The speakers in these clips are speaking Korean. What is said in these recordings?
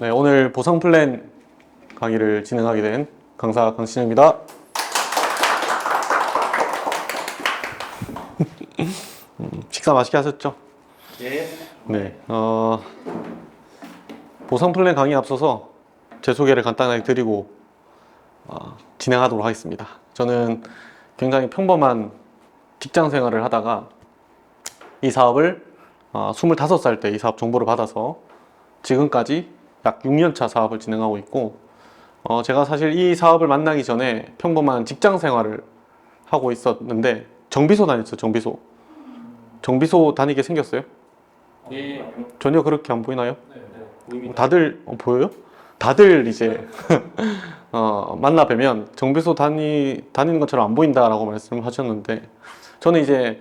네, 오늘 보상 플랜 강의를 진행하게 된 강사 강신영입니다. 식사 맛있게 하셨죠? 예. 네. 보상 플랜 강의에 앞서서 제 소개를 간단하게 드리고 진행하도록 하겠습니다. 저는 굉장히 평범한 직장 생활을 하다가 이 사업을 25살 때 이 사업 정보를 받아서 지금까지 약 6년차 사업을 진행하고 있고, 제가 사실 이 사업을 만나기 전에 평범한 직장 생활을 하고 있었는데 정비소 다녔어요. 정비소 다니게 생겼어요? 예. 전혀 그렇게 안 보이나요? 네. 보입니다. 다들 보여요? 다들 이제 만나 뵈면 정비소 다니는 것처럼 안 보인다라고 말씀을 하셨는데, 저는 이제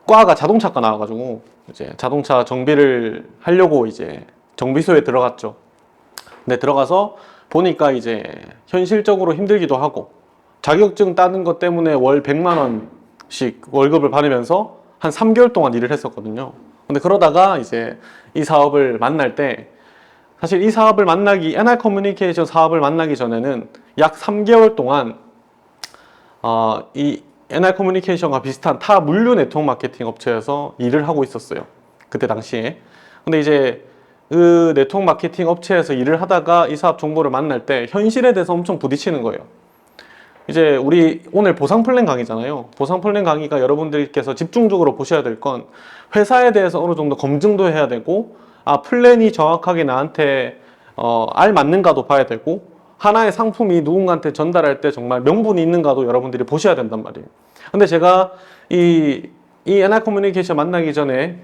과가 자동차과 나와가지고 이제 자동차 정비를 하려고 이제 정비소에 들어갔죠. 근데 들어가서 보니까 이제 현실적으로 힘들기도 하고, 자격증 따는 것 때문에 월 100만 원씩 월급을 받으면서 한 3개월 동안 일을 했었거든요. 근데 그러다가 이제 이 사업을 만날 때, 사실 이 사업을 NR 커뮤니케이션 사업을 만나기 전에는 약 3개월 동안 이 NR 커뮤니케이션과 비슷한 타 물류 네트워크 마케팅 업체에서 일을 하고 있었어요. 그때 당시에. 근데 이제 그 네트워크 마케팅 업체에서 일을 하다가 이 사업 정보를 만날 때 현실에 대해서 엄청 부딪히는 거예요. 이제 우리 오늘 보상 플랜 강의잖아요. 보상 플랜 강의가 여러분들께서 집중적으로 보셔야 될 건, 회사에 대해서 어느 정도 검증도 해야 되고, 플랜이 정확하게 나한테 알맞는가도 봐야 되고, 하나의 상품이 누군가한테 전달할 때 정말 명분이 있는가도 여러분들이 보셔야 된단 말이에요. 근데 제가 이 NR 커뮤니케이션 만나기 전에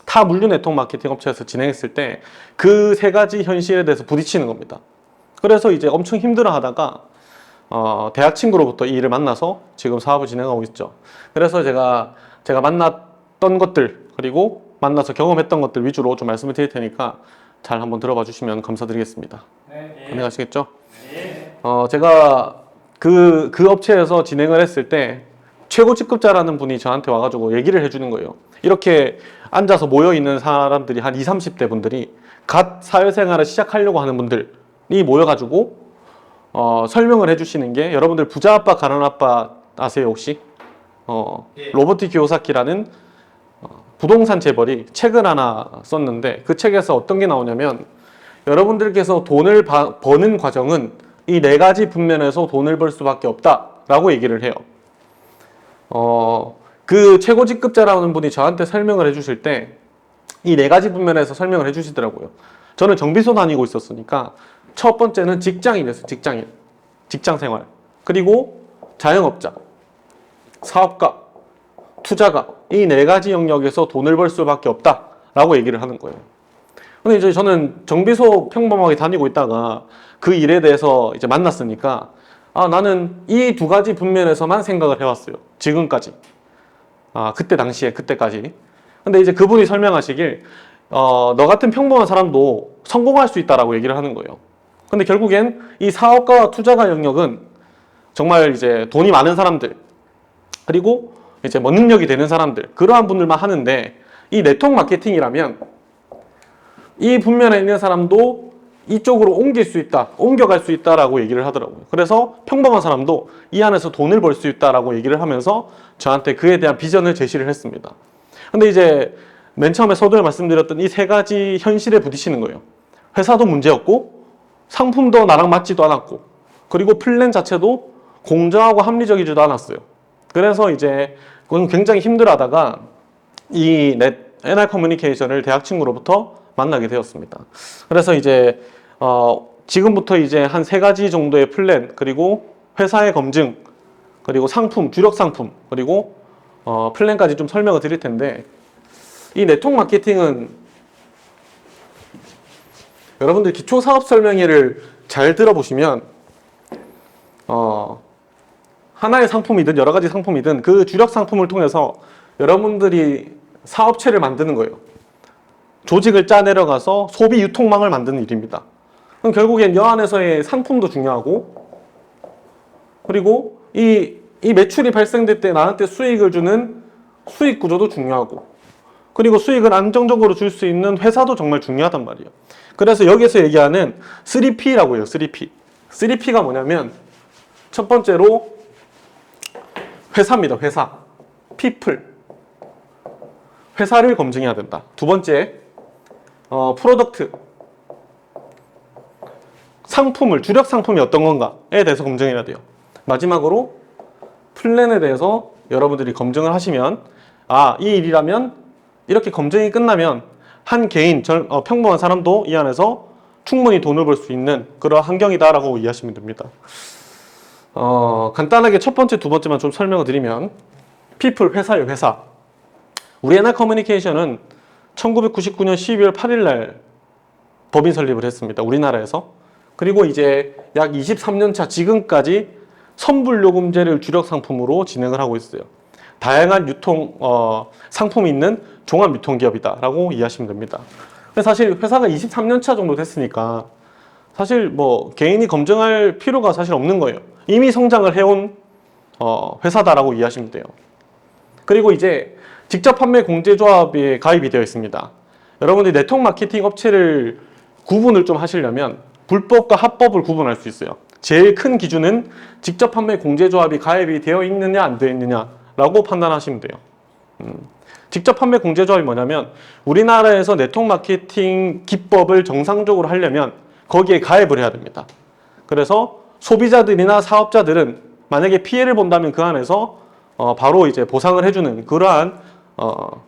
타 물류 네트워크 마케팅 업체에서 진행했을 때 그 세 가지 현실에 대해서 부딪히는 겁니다. 그래서 이제 엄청 힘들어 하다가 대학 친구로부터 이 일을 만나서 지금 사업을 진행하고 있죠. 그래서 제가 만났던 것들, 그리고 만나서 경험했던 것들 위주로 좀 말씀을 드릴 테니까 잘 한번 들어봐 주시면 감사드리겠습니다. 네. 가능하시겠죠? 네. 제가 그 업체에서 진행을 했을 때 최고 직급자라는 분이 저한테 와가지고 얘기를 해주는 거예요. 이렇게 앉아서 모여있는 사람들이 한 20, 30대 분들이 갓 사회생활을 시작하려고 하는 분들이 모여가지고 설명을 해주시는 게, 여러분들 부자 아빠 가난 아빠 아세요 혹시? 예. 로버트 키요사키라는 부동산 재벌이 책을 하나 썼는데, 그 책에서 어떤 게 나오냐면, 여러분들께서 돈을 버는 과정은 이 네 가지 분면에서 돈을 벌 수밖에 없다라고 얘기를 해요. 그 최고 직급자라는 분이 저한테 설명을 해주실 때 이 네 가지 분면에서 설명을 해주시더라고요. 저는 정비소 다니고 있었으니까 첫 번째는 직장인이었어요. 직장 생활. 그리고 자영업자, 사업가, 투자가, 이 네 가지 영역에서 돈을 벌 수밖에 없다라고 얘기를 하는 거예요. 근데 이제 저는 정비소 평범하게 다니고 있다가 그 일에 대해서 이제 만났으니까, 나는 이 두 가지 분면에서만 생각을 해왔어요. 지금까지. 그때까지. 근데 이제 그분이 설명하시길, 너 같은 평범한 사람도 성공할 수 있다라고 얘기를 하는 거예요. 근데 결국엔 이 사업가와 투자가 영역은 정말 이제 돈이 많은 사람들, 그리고 이제 뭐 능력이 되는 사람들, 그러한 분들만 하는데, 이 네트워크 마케팅이라면 이 분면에 있는 사람도 이쪽으로 옮겨갈 수 있다라고 얘기를 하더라고요. 그래서 평범한 사람도 이 안에서 돈을 벌 수 있다라고 얘기를 하면서 저한테 그에 대한 비전을 제시를 했습니다. 근데 이제 맨 처음에 서두에 말씀드렸던 이 세 가지 현실에 부딪히는 거예요. 회사도 문제였고, 상품도 나랑 맞지도 않았고, 그리고 플랜 자체도 공정하고 합리적이지도 않았어요. 그래서 이제 굉장히 힘들어하다가 이 NR 커뮤니케이션을 대학 친구로부터 만나게 되었습니다. 그래서 이제 지금부터 이제 한 세 가지 정도의 플랜, 그리고 회사의 검증, 그리고 상품, 주력 상품, 그리고 플랜까지 좀 설명을 드릴 텐데, 이 네트워크 마케팅은 여러분들 기초 사업 설명회를 잘 들어보시면 하나의 상품이든 여러 가지 상품이든 그 주력 상품을 통해서 여러분들이 사업체를 만드는 거예요. 조직을 짜내려가서 소비 유통망을 만드는 일입니다. 그럼 결국엔 여 안에서의 상품도 중요하고, 그리고 이 매출이 발생될 때 나한테 수익을 주는 수익 구조도 중요하고, 그리고 수익을 안정적으로 줄 수 있는 회사도 정말 중요하단 말이에요. 그래서 여기서 얘기하는 3P라고 해요. 3P. 3P가 뭐냐면 첫 번째로 회사입니다. 회사. people. 회사를 검증해야 된다. 두 번째 프로덕트. 상품을, 주력 상품이 어떤 건가에 대해서 검증해야 돼요. 마지막으로 플랜에 대해서 여러분들이 검증을 하시면 이 일이라면 이렇게 검증이 끝나면 한 개인, 평범한 사람도 이 안에서 충분히 돈을 벌 수 있는 그런 환경이다라고 이해하시면 됩니다. 간단하게 첫 번째, 두 번째만 좀 설명을 드리면 people, 회사예요. 회사. 우리 NR커뮤니케이션은 1999년 12월 8일 날 법인 설립을 했습니다. 우리나라에서. 그리고 이제 약 23년 차 지금까지 선불요금제를 주력 상품으로 진행을 하고 있어요. 다양한 상품이 있는 종합 유통기업이다라고 이해하시면 됩니다. 사실 회사가 23년 차 정도 됐으니까 사실 뭐 개인이 검증할 필요가 사실 없는 거예요. 이미 성장을 해온 회사다라고 이해하시면 돼요. 그리고 이제 직접 판매 공제조합에 가입이 되어 있습니다. 여러분들이 네트워크 마케팅 업체를 구분을 좀 하시려면 불법과 합법을 구분할 수 있어요. 제일 큰 기준은 직접 판매 공제조합이 가입이 되어 있느냐 안 되어 있느냐라고 판단하시면 돼요. 직접 판매 공제조합이 뭐냐면 우리나라에서 네트워크 마케팅 기법을 정상적으로 하려면 거기에 가입을 해야 됩니다. 그래서 소비자들이나 사업자들은 만약에 피해를 본다면 그 안에서 바로 이제 보상을 해주는 그러한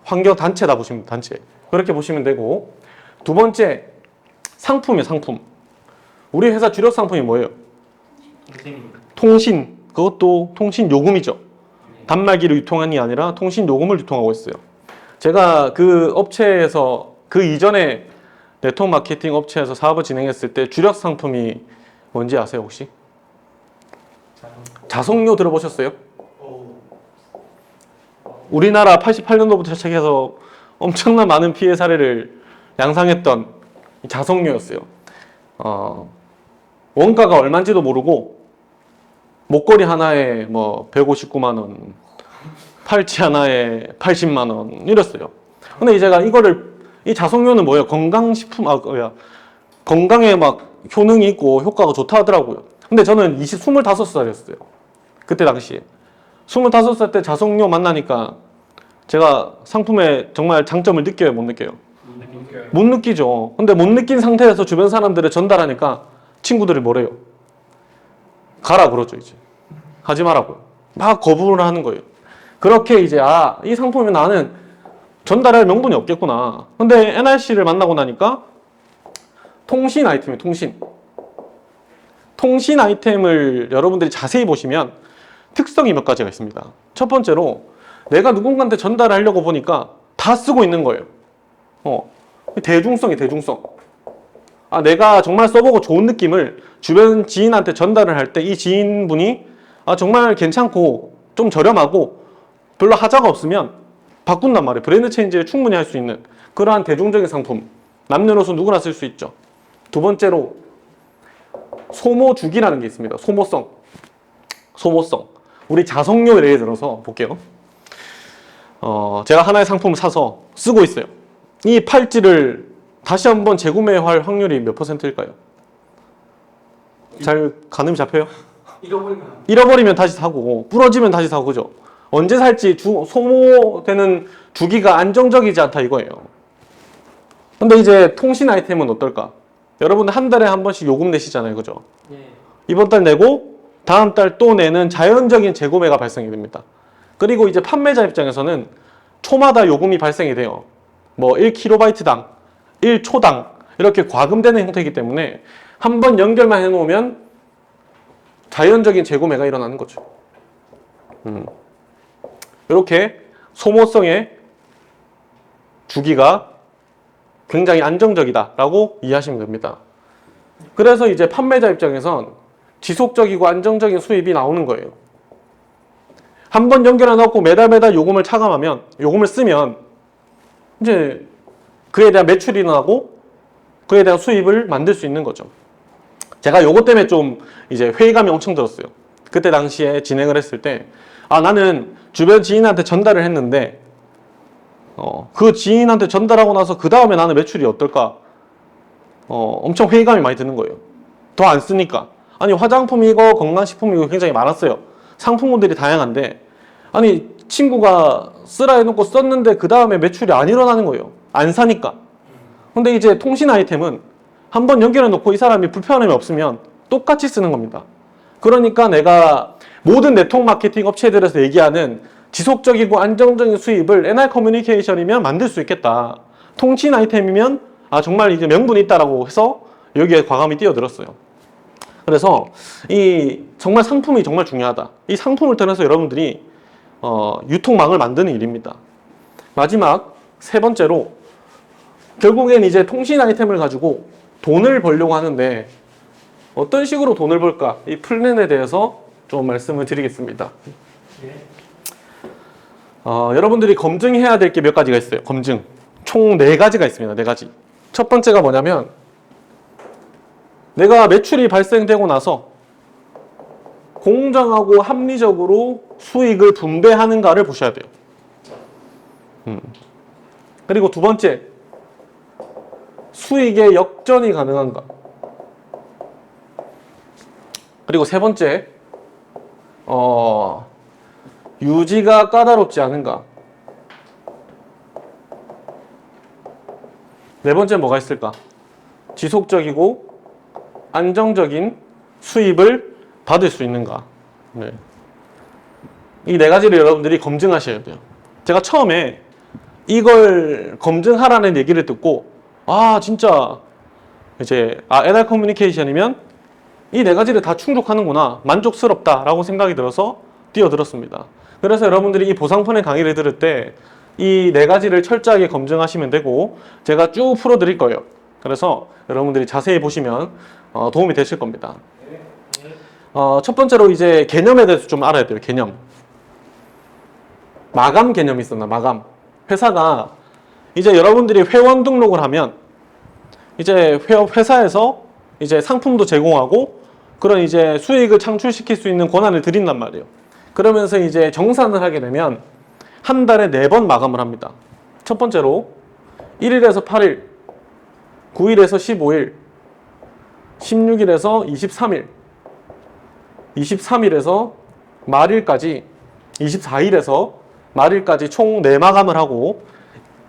환경 단체다 보시면 단체 그렇게 보시면 되고, 두 번째 상품이에요. 상품. 우리 회사 주력 상품이 뭐예요? 통신. 그것도 통신 요금이죠. 단말기를 유통하는 게 아니라 통신 요금을 유통하고 있어요. 제가 그 업체에서 그 이전에 네트워크 마케팅 업체에서 사업을 진행했을 때 주력 상품이 뭔지 아세요 혹시? 자석료 들어보셨어요? 우리나라 88년도부터 시작해서 엄청난 많은 피해 사례를 양상했던 자석료였어요. 원가가 얼마인지도 모르고 목걸이 하나에 뭐 159만 원, 팔찌 하나에 80만 원 이랬어요. 근데 제가 이 자석료는 뭐예요? 건강식품, 건강에 막 효능이 있고 효과가 좋다 하더라고요. 근데 저는 25살이었어요. 그때 당시에. 25살 때 자석료 만나니까 제가 상품의 정말 장점을 느껴요? 못 느껴요? 못 느끼죠. 근데 못 느낀 상태에서 주변 사람들을 전달하니까 친구들이 뭐래요? 가라 그러죠, 이제. 하지 말라고요. 막 거부를 하는 거예요. 그렇게 이제, 이 상품이 나는 전달할 명분이 없겠구나. 근데 NRC를 만나고 나니까 통신 아이템이에요, 통신. 통신 아이템을 여러분들이 자세히 보시면 특성이 몇 가지가 있습니다. 첫 번째로 내가 누군가한테 전달하려고 보니까 다 쓰고 있는 거예요. 대중성이 대중성. 내가 정말 써보고 좋은 느낌을 주변 지인한테 전달을 할 때 이 지인분이 정말 괜찮고 좀 저렴하고 별로 하자가 없으면 바꾼단 말이에요. 브랜드 체인지를 충분히 할 수 있는 그러한 대중적인 상품. 남녀노소 누구나 쓸 수 있죠. 두 번째로 소모주기라는 게 있습니다. 소모성. 우리 자석료 예를 들어서 볼게요. 제가 하나의 상품을 사서 쓰고 있어요. 이 팔찌를 다시 한번 재구매할 확률이 몇 %일까요? 잘 가늠이 잡혀요? 잃어버리면 다시 사고, 부러지면 다시 사고, 그죠? 언제 살지 소모되는 주기가 안정적이지 않다 이거예요. 근데 이제 통신 아이템은 어떨까? 여러분들 한 달에 한 번씩 요금 내시잖아요, 그죠? 이번 달 내고 다음 달 또 내는 자연적인 재구매가 발생이 됩니다. 그리고 이제 판매자 입장에서는 초마다 요금이 발생이 돼요. 뭐 1kB당, 1초당 이렇게 과금되는 형태이기 때문에 한번 연결만 해놓으면 자연적인 재구매가 일어나는 거죠. 이렇게 소모성의 주기가 굉장히 안정적이다라고 이해하시면 됩니다. 그래서 이제 판매자 입장에선 지속적이고 안정적인 수입이 나오는 거예요. 한번 연결해 놓고 매달 요금을 차감하면, 요금을 쓰면 이제 그에 대한 매출이 일어나고 그에 대한 수입을 만들 수 있는 거죠. 제가 요것 때문에 좀 이제 회의감이 엄청 들었어요. 그때 당시에 진행을 했을 때 나는 주변 지인한테 전달을 했는데 그 지인한테 전달하고 나서 그 다음에 나는 매출이 어떨까? 엄청 회의감이 많이 드는 거예요. 더 안 쓰니까. 아니, 화장품이고 건강식품이고 굉장히 많았어요. 상품군들이 다양한데, 아니, 친구가 쓰라 해놓고 썼는데 그 다음에 매출이 안 일어나는 거예요. 안 사니까. 근데 이제 통신 아이템은 한번 연결해 놓고 이 사람이 불편함이 없으면 똑같이 쓰는 겁니다. 그러니까 내가 모든 네트워크 마케팅 업체들에서 얘기하는 지속적이고 안정적인 수입을 NR 커뮤니케이션이면 만들 수 있겠다. 통신 아이템이면 정말 이제 명분이 있다라고 해서 여기에 과감히 뛰어들었어요. 그래서 이 정말 상품이 정말 중요하다. 이 상품을 통해서 여러분들이 유통망을 만드는 일입니다. 마지막 세 번째로 결국엔 이제 통신 아이템을 가지고 돈을 벌려고 하는데 어떤 식으로 돈을 벌까? 이 플랜에 대해서 좀 말씀을 드리겠습니다. 여러분들이 검증해야 될 게 몇 가지가 있어요. 검증. 총 4가지가 있습니다. 4가지. 첫 번째가 뭐냐면 내가 매출이 발생되고 나서 공정하고 합리적으로 수익을 분배하는가를 보셔야 돼요. 그리고 두 번째, 수익의 역전이 가능한가. 그리고 세 번째, 유지가 까다롭지 않은가. 네 번째 뭐가 있을까? 지속적이고 안정적인 수입을 받을 수 있는가. 네. 이 4가지를 여러분들이 검증하셔야 돼요. 제가 처음에 이걸 검증하라는 얘기를 듣고 진짜 이제 NR 커뮤니케이션이면 이 4가지를 다 충족하는구나, 만족스럽다라고 생각이 들어서 뛰어들었습니다. 그래서 여러분들이 이 보상편의 강의를 들을 때 이 4가지를 철저하게 검증하시면 되고 제가 쭉 풀어드릴 거예요. 그래서 여러분들이 자세히 보시면 도움이 되실 겁니다. 첫 번째로 이제 개념에 대해서 좀 알아야 돼요. 개념. 마감 개념이 있었나? 마감. 회사가 이제 여러분들이 회원 등록을 하면 이제 회사에서 이제 상품도 제공하고 그런 이제 수익을 창출시킬 수 있는 권한을 드린단 말이에요. 그러면서 이제 정산을 하게 되면 한 달에 4번 마감을 합니다. 첫 번째로 1일에서 8일, 9일에서 15일, 16일에서 23일, 23일에서 말일까지, 24일에서 말일까지 총 4마감을 하고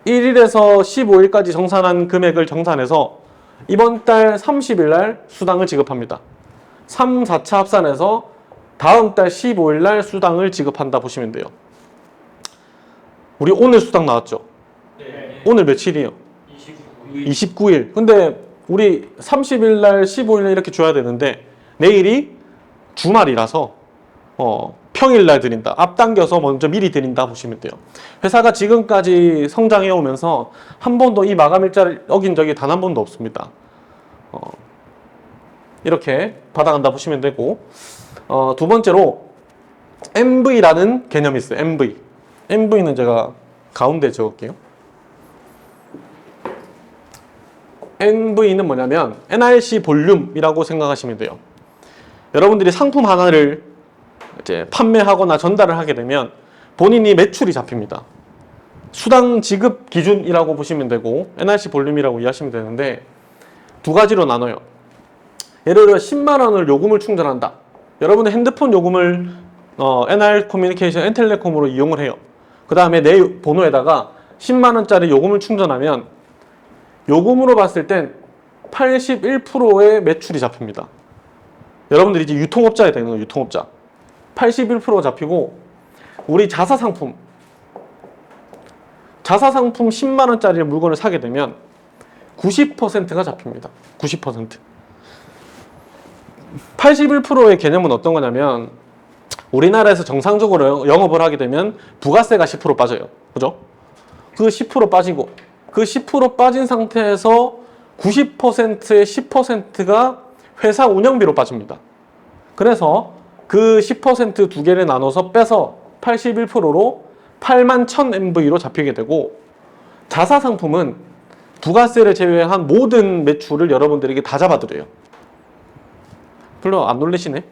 1일에서 15일까지 정산한 금액을 정산해서 이번 달 30일 날 수당을 지급합니다. 3, 4차 합산해서 다음 달 15일 날 수당을 지급한다 보시면 돼요. 우리 오늘 수당 나왔죠? 네. 오늘 며칠이에요? 29일. 근데 우리 30일 날 15일 날 이렇게 줘야 되는데 내일이 주말이라서 평일 날 드린다. 앞당겨서 먼저 미리 드린다 보시면 돼요. 회사가 지금까지 성장해 오면서 한 번도 이 마감 일자를 어긴 적이 단 한 번도 없습니다. 이렇게 받아간다 보시면 되고 두 번째로 MV라는 개념이 있어요. MV는 제가 가운데 적을게요. MV는 뭐냐면 NRC 볼륨이라고 생각하시면 돼요. 여러분들이 상품 하나를 이제 판매하거나 전달을 하게 되면 본인이 매출이 잡힙니다. 수당 지급 기준이라고 보시면 되고 NRC 볼륨이라고 이해하시면 되는데 2가지로 나눠요. 예를 들어 10만 원을 요금을 충전한다. 여러분의 핸드폰 요금을 NR 커뮤니케이션, 엔텔레콤으로 이용을 해요. 그 다음에 내 번호에다가 10만 원짜리 요금을 충전하면 요금으로 봤을 땐 81%의 매출이 잡힙니다. 여러분들이 이제 유통업자에 되는 거예요. 유통업자. 81%가 잡히고 우리 자사상품 10만 원짜리 물건을 사게 되면 90%가 잡힙니다. 90%. 81%의 개념은 어떤 거냐면 우리나라에서 정상적으로 영업을 하게 되면 부가세가 10% 빠져요. 그죠? 그 10% 빠지고 그 10% 빠진 상태에서 90%의 10%가 회사 운영비로 빠집니다. 그래서 그 10% 2개를 나눠서 빼서 81%로 81,000MV로 잡히게 되고 자사상품은 부가세를 제외한 모든 매출을 여러분들에게 다 잡아드려요. 별로 안 놀라시네?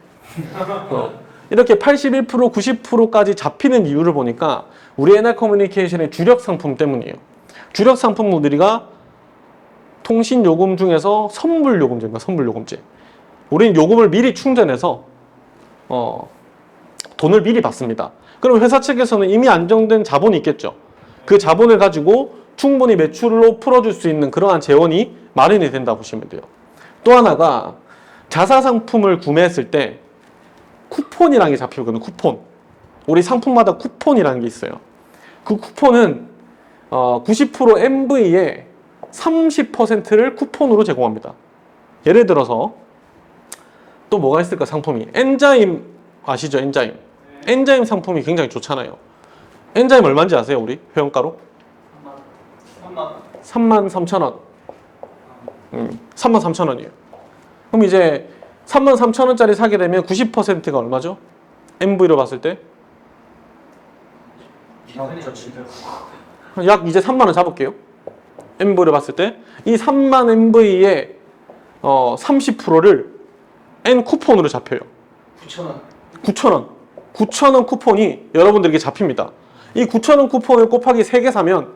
이렇게 81%, 90%까지 잡히는 이유를 보니까 우리 NR커뮤니케이션의 주력 상품 때문이에요. 주력 상품 우리가 통신 요금 중에서 선불 요금제입니다. 선불 요금제. 우리는 요금을 미리 충전해서 돈을 미리 받습니다. 그럼 회사 측에서는 이미 안정된 자본이 있겠죠. 그 자본을 가지고 충분히 매출로 풀어줄 수 있는 그러한 재원이 마련이 된다고 보시면 돼요. 또 하나가 자사 상품을 구매했을 때 쿠폰이라는 게 잡히거든요. 쿠폰. 우리 상품마다 쿠폰이라는 게 있어요. 그 쿠폰은 90% MV의 30%를 쿠폰으로 제공합니다. 예를 들어서 또 뭐가 있을까 상품이 엔자임 아시죠? 엔자임. 엔자임 상품이 굉장히 좋잖아요. 엔자임 얼마인지 아세요? 우리 회원가로? 33,000원. 33,000원이에요. 그럼 이제 33,000원짜리 사게 되면 90%가 얼마죠? MV로 봤을 때? 약 이제 3만원 잡을게요. MV로 봤을 때 이 3만 MV의 30%를 N 쿠폰으로 잡혀요. 9,000원. 9,000원 쿠폰이 여러분들에게 잡힙니다. 이 9,000원 쿠폰을 곱하기 3개 사면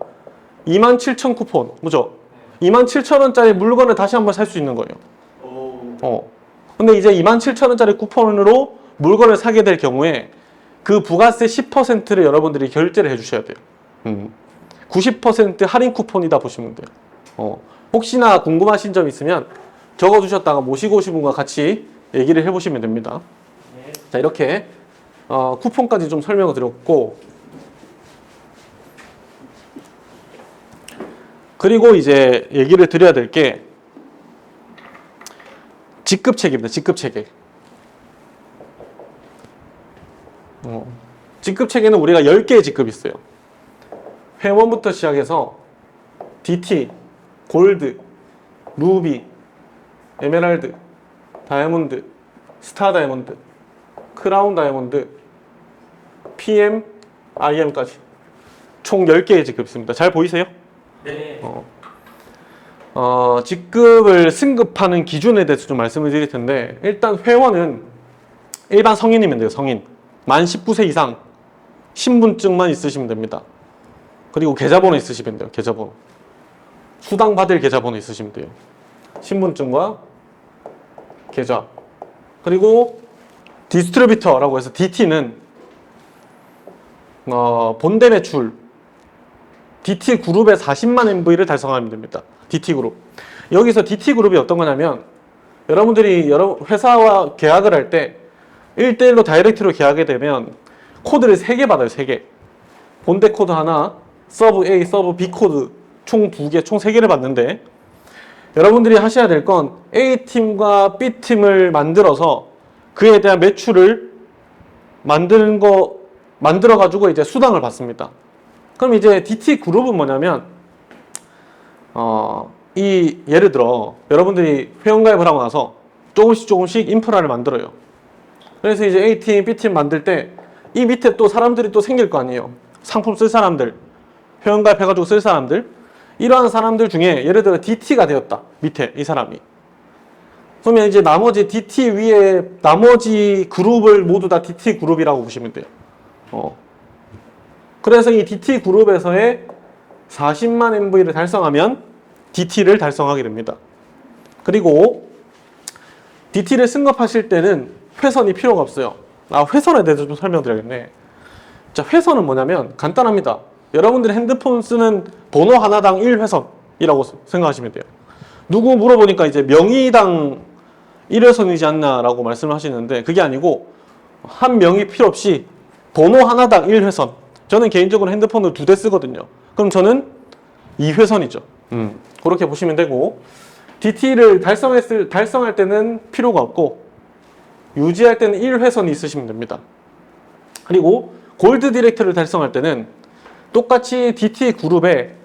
27,000 쿠폰. 그죠? 27,000원짜리 물건을 다시 한번 살 수 있는 거예요. 근데 이제 27,000원짜리 쿠폰으로 물건을 사게 될 경우에 그 부가세 10%를 여러분들이 결제를 해주셔야 돼요. 90% 할인 쿠폰이다 보시면 돼요. 혹시나 궁금하신 점 있으면 적어두셨다가 모시고 오신 분과 같이 얘기를 해보시면 됩니다. 자, 이렇게 쿠폰까지 좀 설명을 드렸고, 그리고 이제 얘기를 드려야 될 게 직급체계입니다. 직급체계. 직급체계는 우리가 10개의 직급이 있어요. 회원부터 시작해서 DT, 골드, 루비, 에메랄드, 다이아몬드, 스타 다이아몬드, 크라운 다이아몬드, PM, IM까지 총 10개의 직급이 있습니다. 잘 보이세요? 네. 직급을 승급하는 기준에 대해서 좀 말씀을 드릴 텐데, 일단 회원은 일반 성인이면 돼요. 성인. 만 19세 이상 신분증만 있으시면 됩니다. 그리고 계좌번호 있으시면 돼요. 계좌번호. 수당 받을 계좌번호 있으시면 돼요. 신분증과 계좌. 그리고 디스트리뷰터라고 해서 DT는 본대 매출 DT 그룹의 40만 MV를 달성하면 됩니다. DT 그룹. 여기서 DT 그룹이 어떤 거냐면 여러분들이 여러 회사와 계약을 할 때 1대1로 다이렉트로 계약하게 되면 코드를 3개 받아요. 3개. 본대 코드 하나, 서브 A, 서브 B 코드 총 2개, 총 3개를 받는데 여러분들이 하셔야 될 건 A팀과 B팀을 만들어서 그에 대한 매출을 만들어가지고 이제 수당을 받습니다. 그럼 이제 DT 그룹은 뭐냐면 예를 들어 여러분들이 회원가입을 하고 나서 조금씩 인프라를 만들어요. 그래서 이제 A팀, B팀 만들 때 이 밑에 또 사람들이 또 생길 거 아니에요. 상품 쓸 사람들, 회원가입 해가지고 쓸 사람들, 이러한 사람들 중에 예를 들어 DT가 되었다. 밑에 이 사람이. 그러면 이제 나머지 DT 위에 나머지 그룹을 모두 다 DT 그룹이라고 보시면 돼요. 그래서 이 DT 그룹에서의 40만 MV를 달성하면 DT를 달성하게 됩니다. 그리고 DT를 승급하실 때는 회선이 필요가 없어요. 회선에 대해서 좀 설명드려야겠네. 자, 회선은 뭐냐면 간단합니다. 여러분들이 핸드폰 쓰는 번호 하나당 1회선이라고 생각하시면 돼요. 누구 물어보니까 이제 명의당 1회선이지 않나라고 말씀을 하시는데 그게 아니고 한 명이 필요 없이 번호 하나당 1회선. 저는 개인적으로 핸드폰을 2대 쓰거든요. 그럼 저는 2회선이죠. 그렇게 보시면 되고 DT를 달성할 때는 필요가 없고 유지할 때는 1회선이 있으시면 됩니다. 그리고 골드 디렉트를 달성할 때는 똑같이 DT 그룹에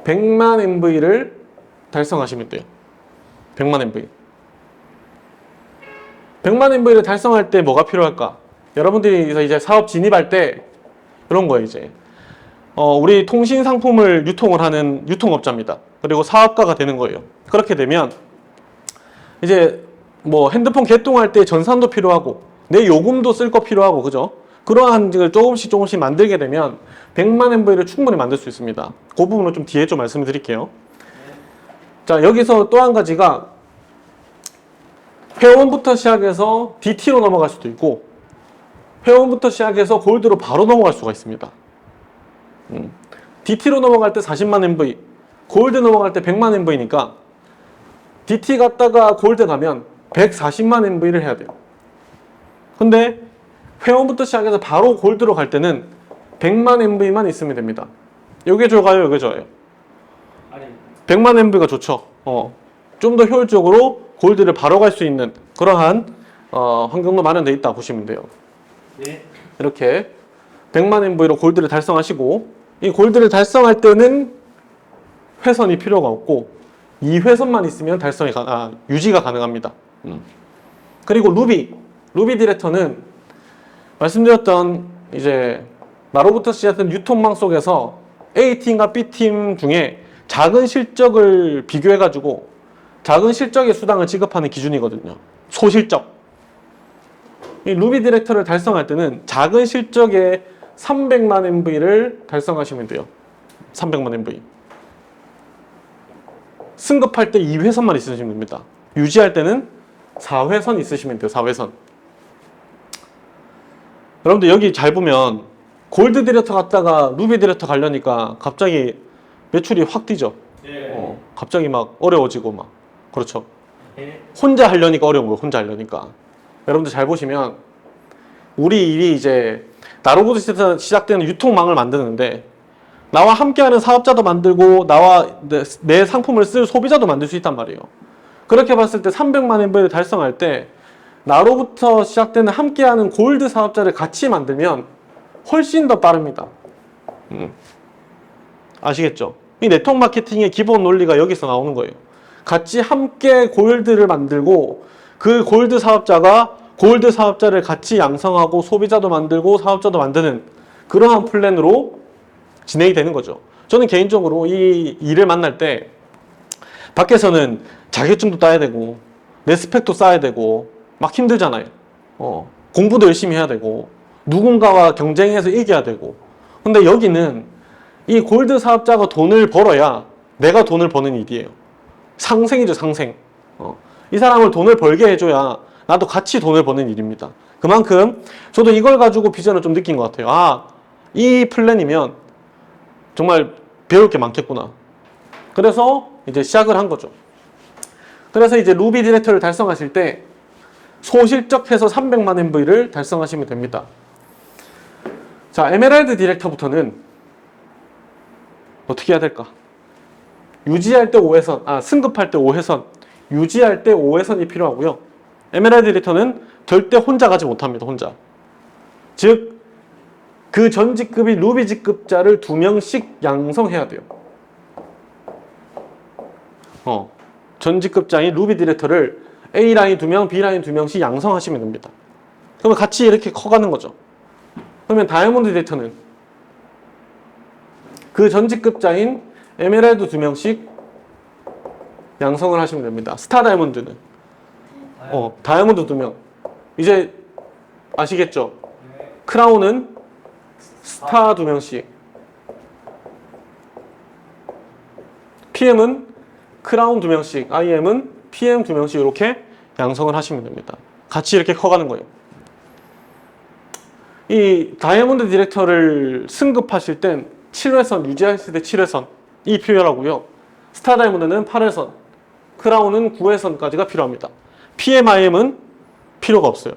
100만 MV를 달성하시면 돼요. 100만 MV. 100만 MV를 달성할 때 뭐가 필요할까? 여러분들이 이제 사업 진입할 때 이런 거예요, 이제. 우리 통신 상품을 유통을 하는 유통업자입니다. 그리고 사업가가 되는 거예요. 그렇게 되면 이제 뭐 핸드폰 개통할 때 전산도 필요하고 내 요금도 쓸 거 필요하고, 그죠? 그러한 걸 조금씩 만들게 되면 100만 MV를 충분히 만들 수 있습니다. 그 부분은 좀 뒤에 좀 말씀을 드릴게요. 자, 여기서 또 한 가지가 회원부터 시작해서 DT로 넘어갈 수도 있고, 회원부터 시작해서 골드로 바로 넘어갈 수가 있습니다. DT로 넘어갈 때 40만 MV, 골드 넘어갈 때 100만 MV니까 DT 갔다가 골드 가면 140만 MV를 해야 돼요. 근데 회원부터 시작해서 바로 골드로 갈 때는 100만 MV만 있으면 됩니다. 요게 좋아요, 요게 좋아요. 아니 100만 MV가 좋죠. 좀 더 효율적으로 골드를 바로 갈 수 있는 그러한 환경도 마련되어 있다 보시면 돼요. 네. 이렇게 100만 MV로 골드를 달성하시고, 이 골드를 달성할 때는 회선이 필요가 없고 2회선만 있으면 유지가 가능합니다. 그리고 루비 디렉터는 말씀드렸던 이제 나로부터 시작된 유통망 속에서 A팀과 B팀 중에 작은 실적을 비교해가지고 작은 실적의 수당을 지급하는 기준이거든요. 소실적. 이 루비 디렉터를 달성할 때는 작은 실적의 300만 MV를 달성하시면 돼요. 300만 MV. 승급할 때 2회선만 있으시면 됩니다. 유지할 때는 4회선 있으시면 돼요. 4회선. 여러분들 여기 잘 보면 골드 디렉터 갔다가 루비 디렉터 가려니까 갑자기 매출이 확 뛰죠. 네. 갑자기 막 어려워지고 막. 그렇죠. 네. 혼자 하려니까 어려운 거예요. 혼자 하려니까. 여러분들 잘 보시면 우리 일이 이제 나로부터 시작되는 유통망을 만드는데 나와 함께하는 사업자도 만들고 나와 내 상품을 쓸 소비자도 만들 수 있단 말이에요. 그렇게 봤을 때 300만 MV를 달성할 때 나로부터 시작되는 함께하는 골드 사업자를 같이 만들면 훨씬 더 빠릅니다. 아시겠죠? 이 네트워크 마케팅의 기본 논리가 여기서 나오는 거예요. 같이 함께 골드를 만들고 그 골드 사업자가 골드 사업자를 같이 양성하고 소비자도 만들고 사업자도 만드는 그러한 플랜으로 진행이 되는 거죠. 저는 개인적으로 이 일을 만날 때 밖에서는 자격증도 따야 되고 내 스펙도 쌓아야 되고 막 힘들잖아요. 공부도 열심히 해야 되고 누군가와 경쟁해서 이겨야 되고. 근데 여기는 이 골드 사업자가 돈을 벌어야 내가 돈을 버는 일이에요. 상생이죠, 상생. 이 사람을 돈을 벌게 해줘야 나도 같이 돈을 버는 일입니다. 그만큼 저도 이걸 가지고 비전을 좀 느낀 것 같아요. 이 플랜이면 정말 배울 게 많겠구나. 그래서 이제 시작을 한 거죠. 그래서 이제 루비 디렉터를 달성하실 때 소실적해서 300만 MV를 달성하시면 됩니다. 자, 에메랄드 디렉터부터는 어떻게 해야 될까? 유지할 때 5회선, 승급할 때 5회선, 유지할 때 5회선이 필요하고요. 에메랄드 디렉터는 절대 혼자 가지 못합니다. 혼자. 즉, 그 전 직급이 루비 직급자를 2명씩 양성해야 돼요. 전 직급자인 루비 디렉터를 A라인 2명, B라인 2명씩 양성하시면 됩니다. 그러면 같이 이렇게 커가는 거죠. 그러면 다이아몬드 디렉터는 그 전 직급자인 에메랄드 2명씩 양성을 하시면 됩니다. 스타 다이아몬드는 다이아몬드 2명. 이제 아시겠죠? 크라운은 스타 2명씩. PM은 크라운 2명씩. IM은 PM 2명씩 이렇게 양성을 하시면 됩니다. 같이 이렇게 커가는 거예요. 이 다이아몬드 디렉터를 승급하실 땐 7회선, 유지하실 때 7회선 이 필요하고요. 스타 다이아몬드는 8회선, 크라운은 9회선까지가 필요합니다. PMIM은 필요가 없어요.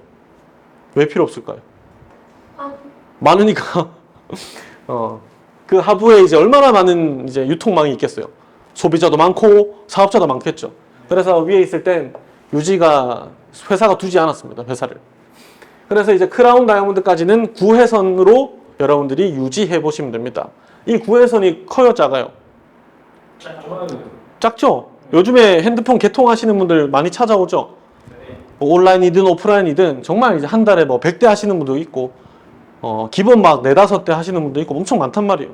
왜 필요 없을까요? 많으니까. 그 하부에 이제 얼마나 많은 이제 유통망이 있겠어요. 소비자도 많고 사업자도 많겠죠. 그래서 위에 있을 땐 유지가 회사가 두지 않았습니다. 회사를. 그래서 이제 크라운 다이아몬드까지는 9회선으로 여러분들이 유지해 보시면 됩니다. 이 9회선이 커요, 작아요? 작죠? 요즘에 핸드폰 개통하시는 분들 많이 찾아오죠? 뭐 온라인이든 오프라인이든 정말 이제 한 달에 뭐 100대 하시는 분도 있고 기본 막 4, 5대 하시는 분도 있고 엄청 많단 말이에요.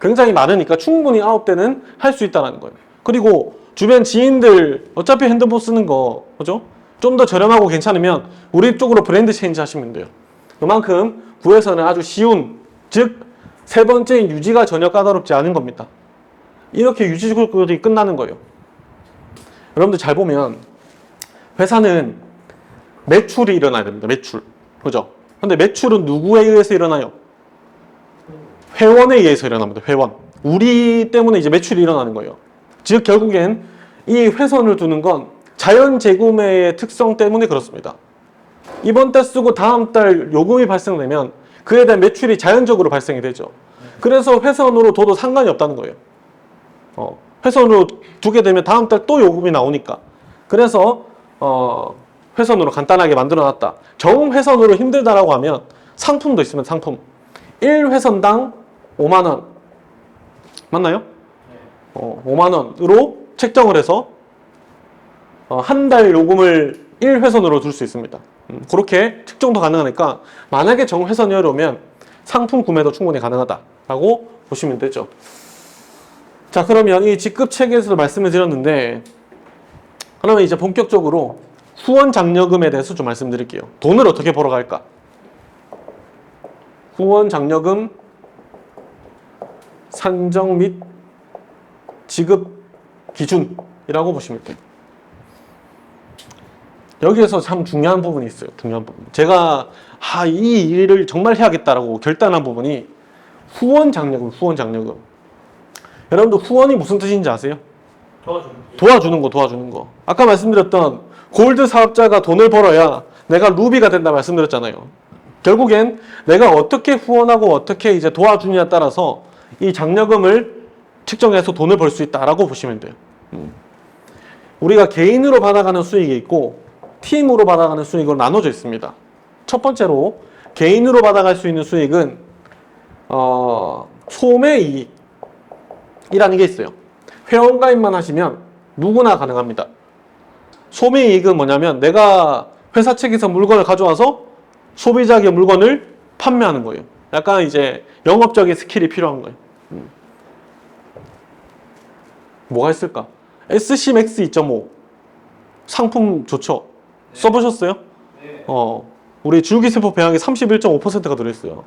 굉장히 많으니까 충분히 9대는 할 수 있다는 거예요. 그리고 주변 지인들 어차피 핸드폰 쓰는 거 그죠? 좀 더 저렴하고 괜찮으면 우리 쪽으로 브랜드 체인지 하시면 돼요. 그만큼 구에서는 아주 쉬운, 즉 세 번째인 유지가 전혀 까다롭지 않은 겁니다. 이렇게 유지 조건이 끝나는 거예요. 여러분들 잘 보면 회사는 매출이 일어나야 됩니다. 매출. 그죠? 근데 매출은 누구에 의해서 일어나요? 회원에 의해서 일어납니다. 회원. 우리 때문에 이제 매출이 일어나는 거예요. 즉 결국엔 이 회선을 두는 건 자연 재구매의 특성 때문에 그렇습니다. 이번 달 쓰고 다음 달 요금이 발생되면 그에 대한 매출이 자연적으로 발생이 되죠. 그래서 회선으로 둬도 상관이 없다는 거예요. 회선으로 두게 되면 다음 달 또 요금이 나오니까. 그래서 회선으로 간단하게 만들어 놨다. 정회선으로 힘들다라고 하면 상품도 있으면 상품. 1회선당 5만 원. 맞나요? 5만 원으로 책정을 해서 한 달 요금을 1회선으로 둘 수 있습니다. 그렇게 측정도 가능하니까 만약에 정회선이 어려우면 상품 구매도 충분히 가능하다라고 보시면 되죠. 자, 그러면 이 직급 체계에서도 말씀을 드렸는데 그러면 이제 본격적으로 후원 장려금에 대해서 좀 말씀드릴게요. 돈을 어떻게 벌어갈까? 후원 장려금 산정 및 지급 기준이라고 보시면 돼요. 여기에서 참 중요한 부분이 있어요. 중요한 부분. 제가 이 일을 정말 해야겠다라고 결단한 부분이 후원 장려금, 후원 장려금. 여러분들 후원이 무슨 뜻인지 아세요? 도와주는 거. 아까 말씀드렸던 골드 사업자가 돈을 벌어야 내가 루비가 된다 말씀드렸잖아요. 결국엔 내가 어떻게 후원하고 어떻게 이제 도와주냐에 따라서 이 장려금을 측정해서 돈을 벌 수 있다라고 보시면 돼요. 우리가 개인으로 받아가는 수익이 있고 팀으로 받아가는 수익으로 나눠져 있습니다. 첫 번째로 개인으로 받아갈 수 있는 수익은 소매이익이라는 게 있어요. 회원 가입만 하시면 누구나 가능합니다. 소매이익은 뭐냐면 내가 회사 측에서 물건을 가져와서 소비자에게 물건을 판매하는 거예요. 약간 이제 영업적인 스킬이 필요한 거예요. 뭐가 있을까? SCMAX 2.5 상품 좋죠? 써보셨어요? 네. 우리 줄기세포 배양이 31.5%가 들어있어요.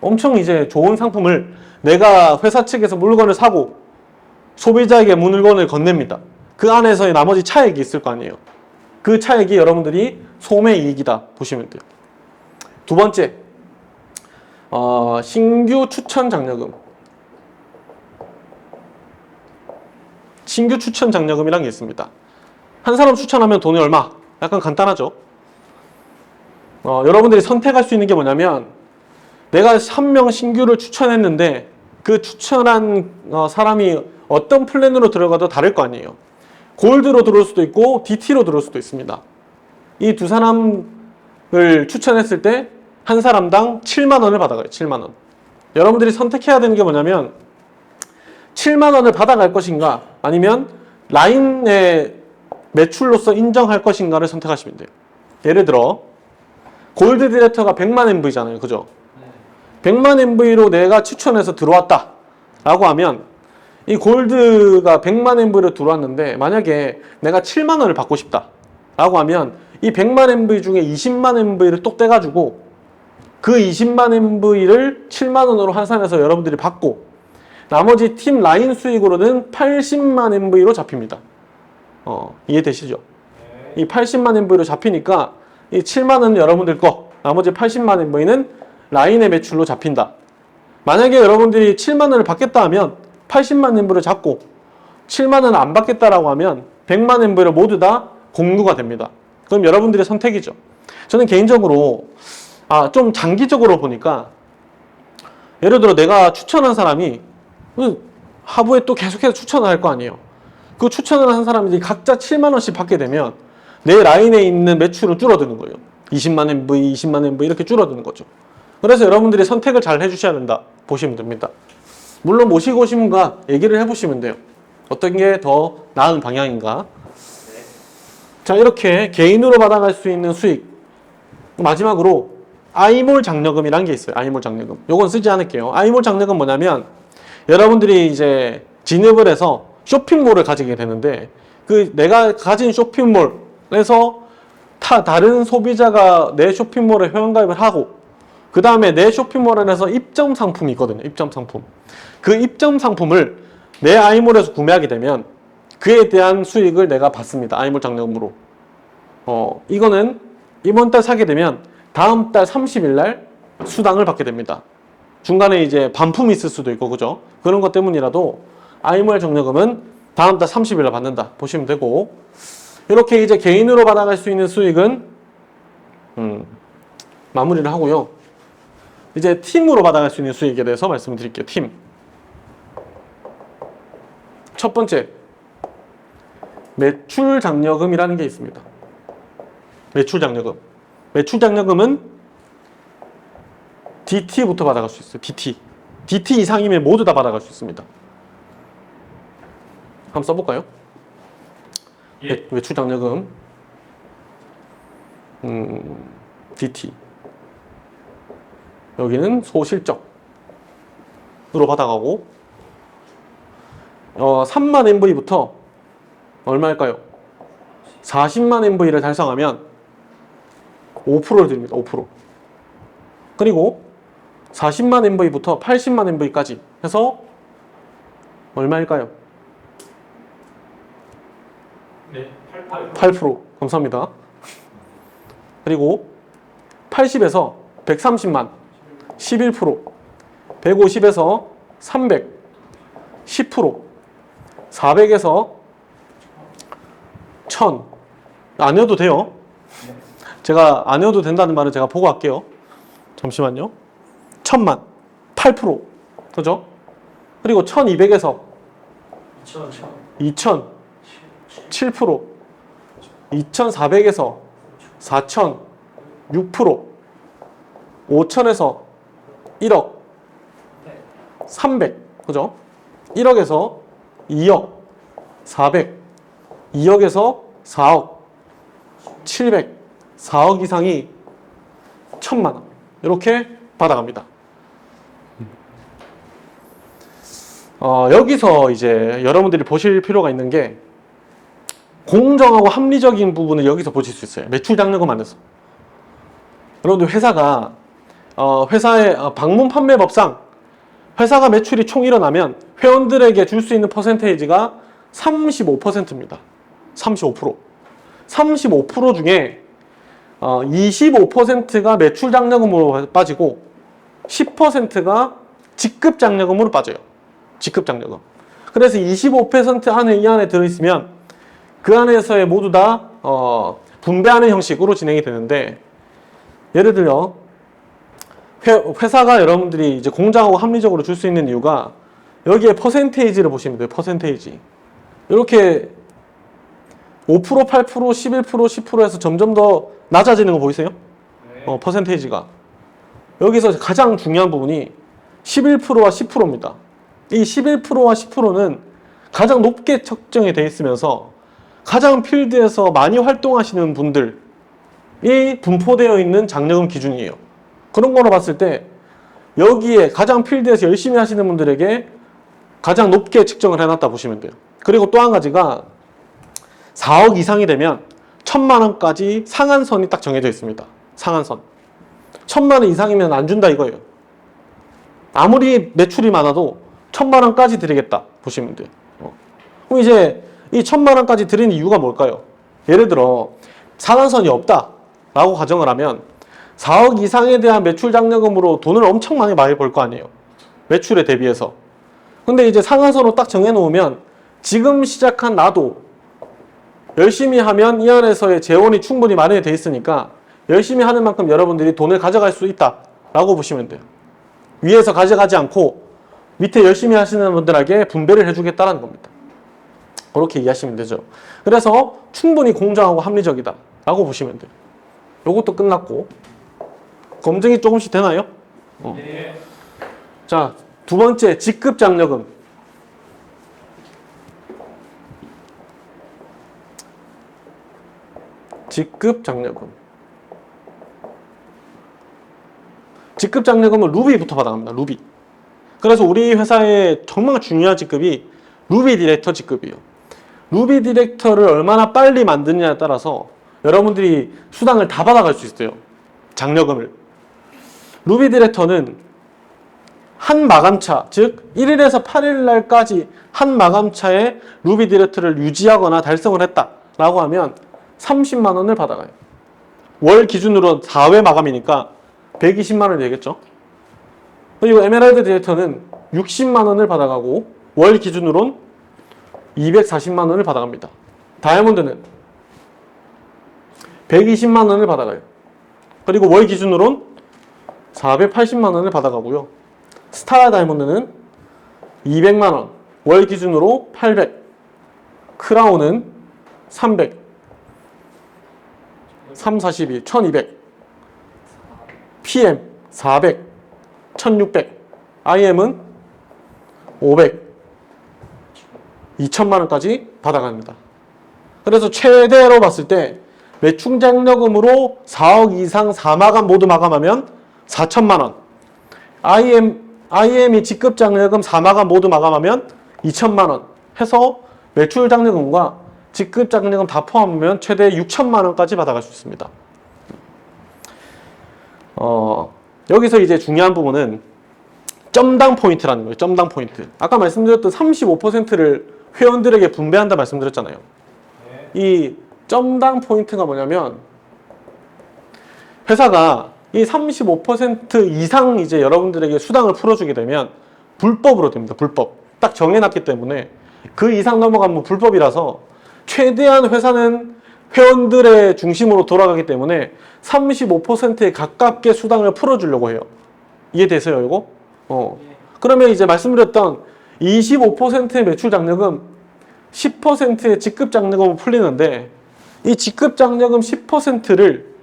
엄청 이제 좋은 상품을 내가 회사 측에서 물건을 사고 소비자에게 물건을 건넵니다. 그 안에서의 나머지 차액이 있을 거 아니에요. 그 차액이 여러분들이 소매이익이다 보시면 돼요. 두 번째, 신규 추천 장려금. 신규 추천 장려금이라는 게 있습니다. 한 사람 추천하면 돈이 얼마? 약간 간단하죠. 여러분들이 선택할 수 있는 게 뭐냐면 내가 한 명 신규를 추천했는데 그 추천한 사람이 어떤 플랜으로 들어가도 다를 거 아니에요. 골드로 들어올 수도 있고 DT로 들어올 수도 있습니다. 이 두 사람을 추천했을 때 한 사람당 7만 원을 받아가요. 7만 원. 여러분들이 선택해야 되는 게 뭐냐면 7만 원을 받아갈 것인가 아니면 라인의 매출로서 인정할 것인가를 선택하시면 돼요. 예를 들어 골드 디렉터가 100만 MV잖아요. 그죠? 100만 MV로 내가 추천해서 들어왔다 라고 하면 이 골드가 100만 MV로 들어왔는데 만약에 내가 7만 원을 받고 싶다 라고 하면 이 100만 MV 중에 20만 MV를 똑 떼가지고 그 20만 MV를 7만 원으로 환산해서 여러분들이 받고 나머지 팀 라인 수익으로는 80만 MV로 잡힙니다. 이해되시죠? 이 80만 MV로 잡히니까 이 7만 원은 여러분들 거, 나머지 80만 MV는 라인의 매출로 잡힌다. 만약에 여러분들이 7만 원을 받겠다 하면 80만 MV를 잡고 7만 원을 안 받겠다라고 하면 100만 MV를 모두 다 공유가 됩니다. 그럼 여러분들의 선택이죠. 저는 개인적으로 좀 장기적으로 보니까 예를 들어 내가 추천한 사람이 하부에 또 계속해서 추천을 할 거 아니에요. 그 추천을 한 사람이 각자 7만 원씩 받게 되면 내 라인에 있는 매출은 줄어드는 거예요. 20만 MV, 20만 MV 이렇게 줄어드는 거죠. 그래서 여러분들이 선택을 잘 해주셔야 된다 보시면 됩니다. 물론 모시고 오신 분과 얘기를 해보시면 돼요. 어떤 게 더 나은 방향인가. 자, 이렇게 개인으로 받아갈 수 있는 수익. 마지막으로 아이몰 장려금이라는 게 있어요. 아이몰 장려금. 요건 쓰지 않을게요. 아이몰 장려금 뭐냐면 여러분들이 이제 진입을 해서 쇼핑몰을 가지게 되는데 그 내가 가진 쇼핑몰에서 다른 소비자가 내 쇼핑몰에 회원가입을 하고 그 다음에 내 쇼핑몰 안에서 입점 상품이 있거든요. 입점 상품. 그 입점 상품을 내 아이몰에서 구매하게 되면 그에 대한 수익을 내가 받습니다. 아이몰 장려금으로. 이거는 이번 달 사게 되면 다음 달 30일 날 수당을 받게 됩니다. 중간에 이제 반품이 있을 수도 있고 그죠? 그런 것 때문이라도 아이몰 장려금은 다음 달 30일 날 받는다 보시면 되고, 이렇게 이제 개인으로 받아갈 수 있는 수익은 마무리를 하고요. 이제 팀으로 받아갈 수 있는 수익에 대해서 말씀드릴게요. 팀. 첫 번째, 매출 장려금이라는 게 있습니다. 매출 장려금. 매출 장려금은 DT부터 받아갈 수 있어요. DT 이상이면 모두 다 받아갈 수 있습니다. 한번 써볼까요? 예. 매출 장려금. DT. 여기는 소실적으로 받아가고 3만 MV부터 얼마일까요? 40만 MV를 달성하면 5%를 드립니다. 5%. 그리고 40만 MV부터 80만 MV까지 해서 얼마일까요? 네. 8. 8%. 감사합니다. 그리고 80에서 130만 11%, 150에서 300 10%, 400에서 1000 안 해도 돼요. 제가 안 해도 된다는 말은 제가 보고 할게요. 잠시만요. 1000만 8%, 그죠? 그리고 1200에서 2000 7%, 2400에서 4000 6%, 5000에서 1억 300, 그죠? 1억에서 2억 400, 2억에서 4억 700, 4억 이상이 1000만 원 이렇게 받아갑니다. 여기서 이제 여러분들이 보실 필요가 있는 게 공정하고 합리적인 부분을 여기서 보실 수 있어요. 매출 장려금 안에서. 여러분들 회사가 회사의 방문 판매법상 회사가 매출이 총 일어나면 회원들에게 줄 수 있는 퍼센테이지가 35%입니다. 35%. 35% 중에 25%가 매출 장려금으로 빠지고 10%가 직급 장려금으로 빠져요. 직급 장려금. 그래서 25% 안에 이 안에 들어있으면 그 안에서의 모두 다 분배하는 형식으로 진행이 되는데, 예를 들어 회사가 여러분들이 이제 공정하고 합리적으로 줄 수 있는 이유가 여기에 퍼센테이지를 보시면 돼요. 퍼센테이지. 이렇게 5%, 8%, 11%, 10%에서 점점 더 낮아지는 거 보이세요? 네. 퍼센테이지가. 여기서 가장 중요한 부분이 11%와 10%입니다. 이 11%와 10%는 가장 높게 측정이 되어 있으면서 가장 필드에서 많이 활동하시는 분들이 분포되어 있는 장려금 기준이에요. 그런 거로 봤을 때 여기에 가장 필드에서 열심히 하시는 분들에게 가장 높게 측정을 해놨다 보시면 돼요. 그리고 또 한 가지가 4억 이상이 되면 1000만 원까지 상한선이 딱 정해져 있습니다. 상한선. 1000만 원 이상이면 안 준다 이거예요. 아무리 매출이 많아도 1000만 원까지 드리겠다 보시면 돼요. 그럼 이제 이 1000만 원까지 드리는 이유가 뭘까요? 예를 들어 상한선이 없다라고 가정을 하면 4억 이상에 대한 매출 장려금으로 돈을 엄청 많이 벌 거 아니에요. 매출에 대비해서. 근데 이제 상한선으로 딱 정해놓으면 지금 시작한 나도 열심히 하면 이 안에서의 재원이 충분히 마련이 돼 있으니까 열심히 하는 만큼 여러분들이 돈을 가져갈 수 있다라고 보시면 돼요. 위에서 가져가지 않고 밑에 열심히 하시는 분들에게 분배를 해주겠다는 겁니다. 그렇게 이해하시면 되죠. 그래서 충분히 공정하고 합리적이다 라고 보시면 돼요. 요것도 끝났고, 검증이 조금씩 되나요? 네. 자, 두 번째 직급 장려금. 직급 장려금. 직급 장려금은 루비부터 받아갑니다. 루비. 그래서 우리 회사의 정말 중요한 직급이 루비 디렉터 직급이에요. 루비 디렉터를 얼마나 빨리 만드느냐에 따라서 여러분들이 수당을 다 받아갈 수 있어요. 장려금을. 루비 디렉터는 한 마감차, 즉 1일에서 8일 날까지 한 마감차에 루비 디렉터를 유지하거나 달성을 했다라고 하면 30만 원을 받아가요. 월 기준으로 4회 마감이니까 120만 원이 되겠죠. 그리고 에메랄드 디렉터는 60만 원을 받아가고 월 기준으로는 240만 원을 받아갑니다. 다이아몬드는 120만 원을 받아가요. 그리고 월 기준으로는 480만 원을 받아가고요. 스타 다이아몬드는 200만 원, 월 기준으로 800, 크라운은 300, 342, 1200, PM 400, 1600, IM은 500, 2천만 원까지 받아갑니다. 그래서 최대로 봤을 때 매출 장려금으로 4억 이상 4마감 모두 마감하면 4천만 원, IM이 직급 장려금 4마감 모두 마감하면 2천만 원 해서 매출 장려금과 직급 장려금 다 포함하면 최대 6천만 원까지 받아갈 수 있습니다. 여기서 이제 중요한 부분은 점당 포인트라는 거예요. 점당 포인트. 아까 말씀드렸던 35%를 회원들에게 분배한다 말씀드렸잖아요. 이 점당 포인트가 뭐냐면 회사가 이 35% 이상 이제 여러분들에게 수당을 풀어주게 되면 불법으로 됩니다. 불법. 딱 정해놨기 때문에 그 이상 넘어가면 불법이라서 최대한 회사는 회원들의 중심으로 돌아가기 때문에 35%에 가깝게 수당을 풀어주려고 해요. 이해되세요, 이거? 그러면 이제 말씀드렸던 25%의 매출 장려금, 10%의 직급 장려금을 풀리는데 이 직급 장려금 10%를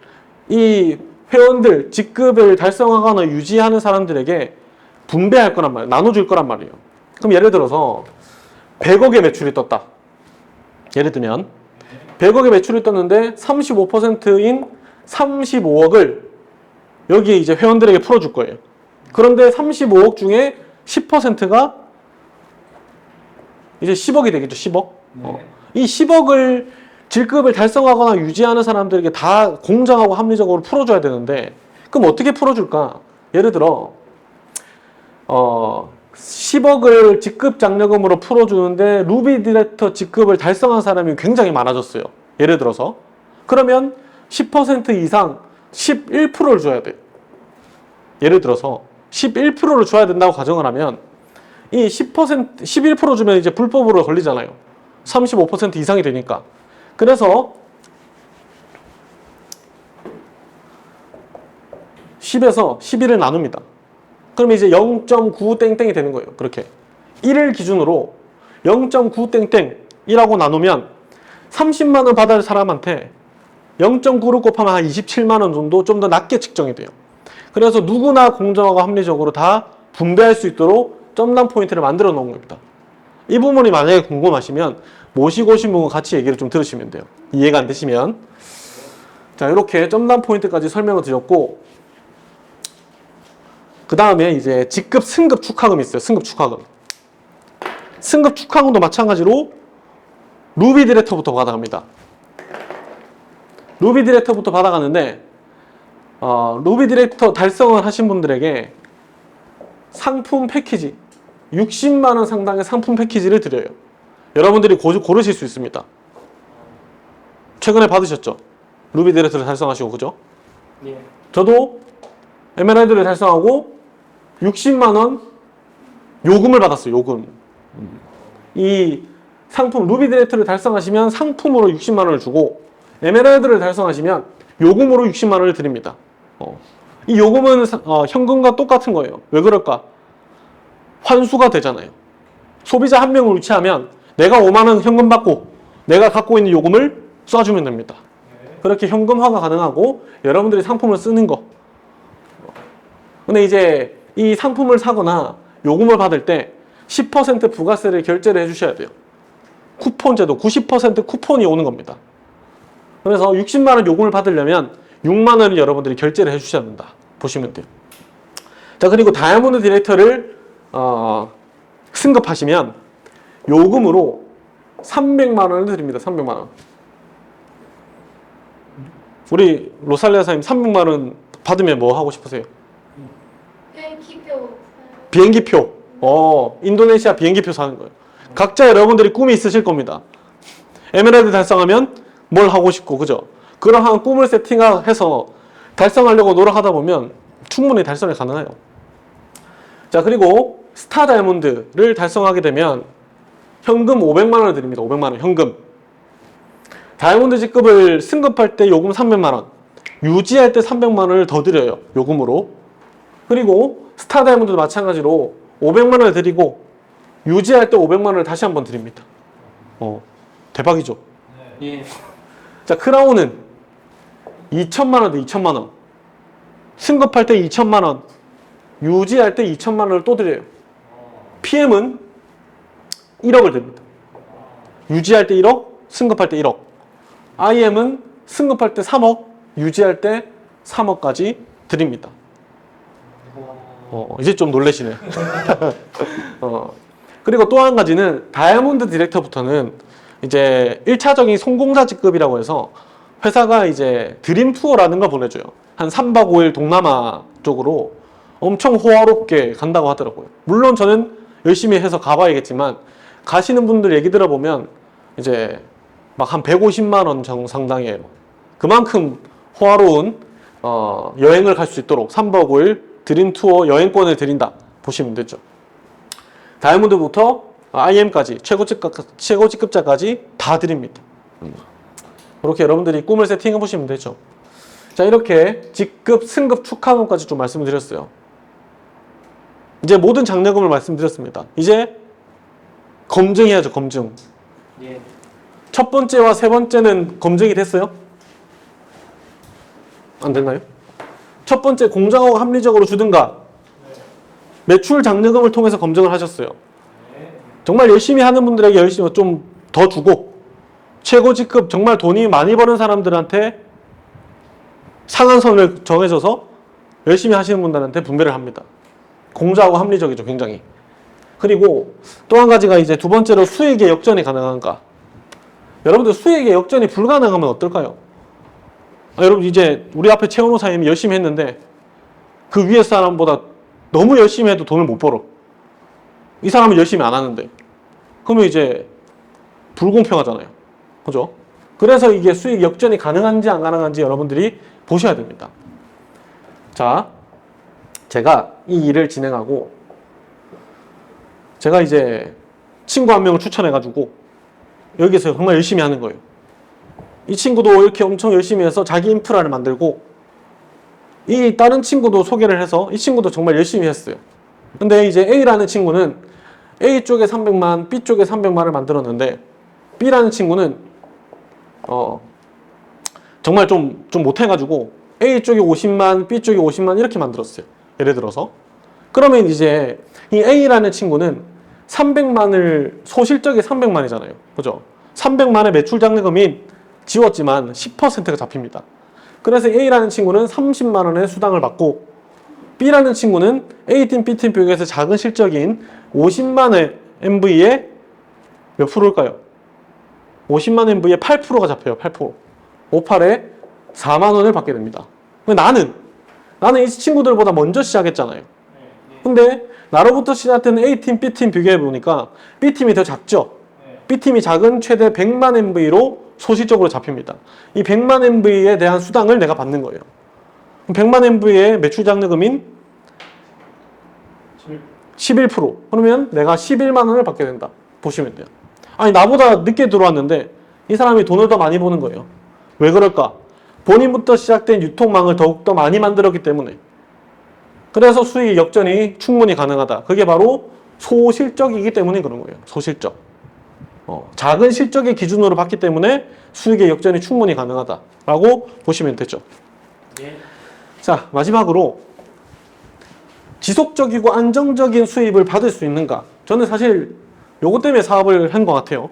이 회원들, 직급을 달성하거나 유지하는 사람들에게 분배할 거란 말이에요. 나눠줄 거란 말이에요. 그럼 예를 들어서 100억의 매출이 떴다. 예를 들면 100억의 매출이 떴는데 35%인 35억을 여기에 이제 회원들에게 풀어줄 거예요. 그런데 35억 중에 10%가 이제 10억이 되겠죠. 10억. 이 10억을 직급을 달성하거나 유지하는 사람들에게 다 공정하고 합리적으로 풀어줘야 되는데 그럼 어떻게 풀어줄까? 예를 들어 10억을 직급 장려금으로 풀어주는데 루비 디렉터 직급을 달성한 사람이 굉장히 많아졌어요. 예를 들어서 그러면 10% 이상 11%를 줘야 돼. 예를 들어서 11%를 줘야 된다고 가정을 하면 이 10%, 11% 주면 이제 불법으로 걸리잖아요. 35% 이상이 되니까. 그래서 10에서 11을 나눕니다. 그러면 이제 0.9 땡땡이 되는 거예요. 그렇게 1을 기준으로 0.9 땡땡이라고 나누면 30만 원 받을 사람한테 0.9를 곱하면 한 27만 원 정도 좀 더 낮게 측정이 돼요. 그래서 누구나 공정하고 합리적으로 다 분배할 수 있도록 점당 포인트를 만들어 놓은 겁니다. 이 부분이 만약에 궁금하시면 모시고 오신 분과 같이 얘기를 좀 들으시면 돼요. 이해가 안 되시면. 자, 이렇게 점당 포인트까지 설명을 드렸고, 그 다음에 이제 직급 승급 축하금이 있어요. 승급 축하금. 승급 축하금도 마찬가지로 루비 디렉터부터 받아갑니다. 루비 디렉터부터 받아가는데 루비 디렉터 달성을 하신 분들에게 상품 패키지 60만 원 상당의 상품 패키지를 드려요. 여러분들이 고르실 수 있습니다. 최근에 받으셨죠? 루비 디렉터를 달성하시고, 그죠? 네. 저도 에메랄드를 달성하고 60만 원 요금을 받았어요. 요금. 이 상품 루비 디렉터를 달성하시면 상품으로 60만 원을 주고 에메랄드를 달성하시면 요금으로 60만 원을 드립니다. 이 요금은 현금과 똑같은 거예요. 왜 그럴까? 환수가 되잖아요. 소비자 한 명을 유치하면 내가 5만 원 현금 받고 내가 갖고 있는 요금을 쏴주면 됩니다. 그렇게 현금화가 가능하고 여러분들이 상품을 쓰는 거. 근데 이제 이 상품을 사거나 요금을 받을 때 10% 부가세를 결제를 해주셔야 돼요. 쿠폰제도 90% 쿠폰이 오는 겁니다. 그래서 60만 원 요금을 받으려면 6만 원을 여러분들이 결제를 해주셔야 된다. 보시면 돼요. 자, 그리고 다이아몬드 디렉터를 승급하시면 요금으로 300만 원을 드립니다. 300만 원. 우리 로살리아 사님 300만 원 받으면 뭐 하고 싶으세요? 비행기표. 비행기표. 인도네시아 비행기표 사는 거예요. 각자 여러분들이 꿈이 있으실 겁니다. 에메랄드 달성하면 뭘 하고 싶고, 그죠? 그러한 꿈을 세팅해서 달성하려고 노력하다 보면 충분히 달성이 가능해요. 자, 그리고 스타 다이아몬드를 달성하게 되면 현금 500만 원을 드립니다. 500만 원 현금. 다이아몬드 직급을 승급할 때 요금 300만 원, 유지할 때 300만 원을 더 드려요. 요금으로. 그리고 스타 다이아몬드도 마찬가지로 500만 원을 드리고 유지할 때 500만 원을 다시 한번 드립니다. 대박이죠. 예. 자, 크라운은 2천만 원 대 2천만 원. 승급할 때 2천만 원, 유지할 때 2천만 원을 또 드려요. PM은 1억을 드립니다. 유지할 때 1억, 승급할 때 1억. IM은 승급할 때 3억, 유지할 때 3억까지 드립니다. 이제 좀 놀라시네. 그리고 또 한 가지는 다이아몬드 디렉터부터는 이제 1차적인 성공자 직급이라고 해서 회사가 이제 드림 투어라는 걸 보내줘요. 한 3박 5일 동남아 쪽으로 엄청 호화롭게 간다고 하더라고요. 물론 저는 열심히 해서 가봐야겠지만 가시는 분들 얘기 들어보면 이제 막 한 150만 원 상당의 그만큼 호화로운 여행을 갈 수 있도록 3박 5일 드림 투어 여행권을 드린다 보시면 되죠. 다이아몬드부터 IM까지 최고 직급자까지 다 드립니다. 그렇게 여러분들이 꿈을 세팅해 보시면 되죠. 자, 이렇게 직급, 승급, 축하금까지 좀 말씀을 드렸어요. 이제 모든 장려금을 말씀드렸습니다. 이제 검증해야죠. 검증. 예. 첫 번째와 세 번째는 검증이 됐어요? 안 됐나요? 첫 번째 공정하고 합리적으로 주든가 매출 장려금을 통해서 검증을 하셨어요. 정말 열심히 하는 분들에게 열심히 좀 더 주고 최고 직급 정말 돈이 많이 버는 사람들한테 상한선을 정해줘서 열심히 하시는 분들한테 분배를 합니다. 공정하고 합리적이죠, 굉장히. 그리고 또 한 가지가 이제 두 번째로 수익의 역전이 가능한가. 여러분들 수익의 역전이 불가능하면 어떨까요? 여러분 이제 우리 앞에 최원호 사님이 열심히 했는데 그 위에 사람보다 너무 열심히 해도 돈을 못 벌어. 이 사람은 열심히 안 하는데. 그러면 이제 불공평하잖아요. 그죠? 그래서 이게 수익 역전이 가능한지 안 가능한지 여러분들이 보셔야 됩니다. 자, 제가 이 일을 진행하고 제가 이제 친구 한 명을 추천해가지고 여기서 정말 열심히 하는 거예요. 이 친구도 이렇게 엄청 열심히 해서 자기 인프라를 만들고 이 다른 친구도 소개를 해서 이 친구도 정말 열심히 했어요. 근데 이제 A라는 친구는 A 쪽에 300만, B 쪽에 300만을 만들었는데 B라는 친구는 정말 좀 못해가지고 A 쪽에 50만, B 쪽에 50만 이렇게 만들었어요. 예를 들어서. 그러면 이제 이 A라는 친구는 300만을 소실적이 300만이잖아요. 그죠? 300만의 매출 장려금이 지웠지만 10%가 잡힙니다. 그래서 A라는 친구는 30만 원의 수당을 받고 B라는 친구는 A팀, B팀 비교해서 작은 실적인 50만의 MV에 몇 프로일까요? 50만 MV에 8%가 잡혀요. 8%. 58에 4만 원을 받게 됩니다. 나는 이 친구들보다 먼저 시작했잖아요. 근데 나로부터 시작된 A팀, B팀 비교해보니까 B팀이 더 작죠? B팀이 작은 최대 100만 MV로 소실적으로 잡힙니다. 이 100만 MV에 대한 수당을 내가 받는 거예요. 100만 MV의 매출 장려금인 11%. 그러면 내가 11만 원을 받게 된다. 보시면 돼요. 아니, 나보다 늦게 들어왔는데 이 사람이 돈을 더 많이 버는 거예요. 왜 그럴까? 본인부터 시작된 유통망을 더욱더 많이 만들었기 때문에. 그래서 수익 역전이 충분히 가능하다. 그게 바로 소실적이기 때문에 그런 거예요. 소실적. 작은 실적의 기준으로 봤기 때문에 수익의 역전이 충분히 가능하다라고 보시면 되죠. 예. 자, 마지막으로 지속적이고 안정적인 수입을 받을 수 있는가? 저는 사실 요것 때문에 사업을 한 것 같아요.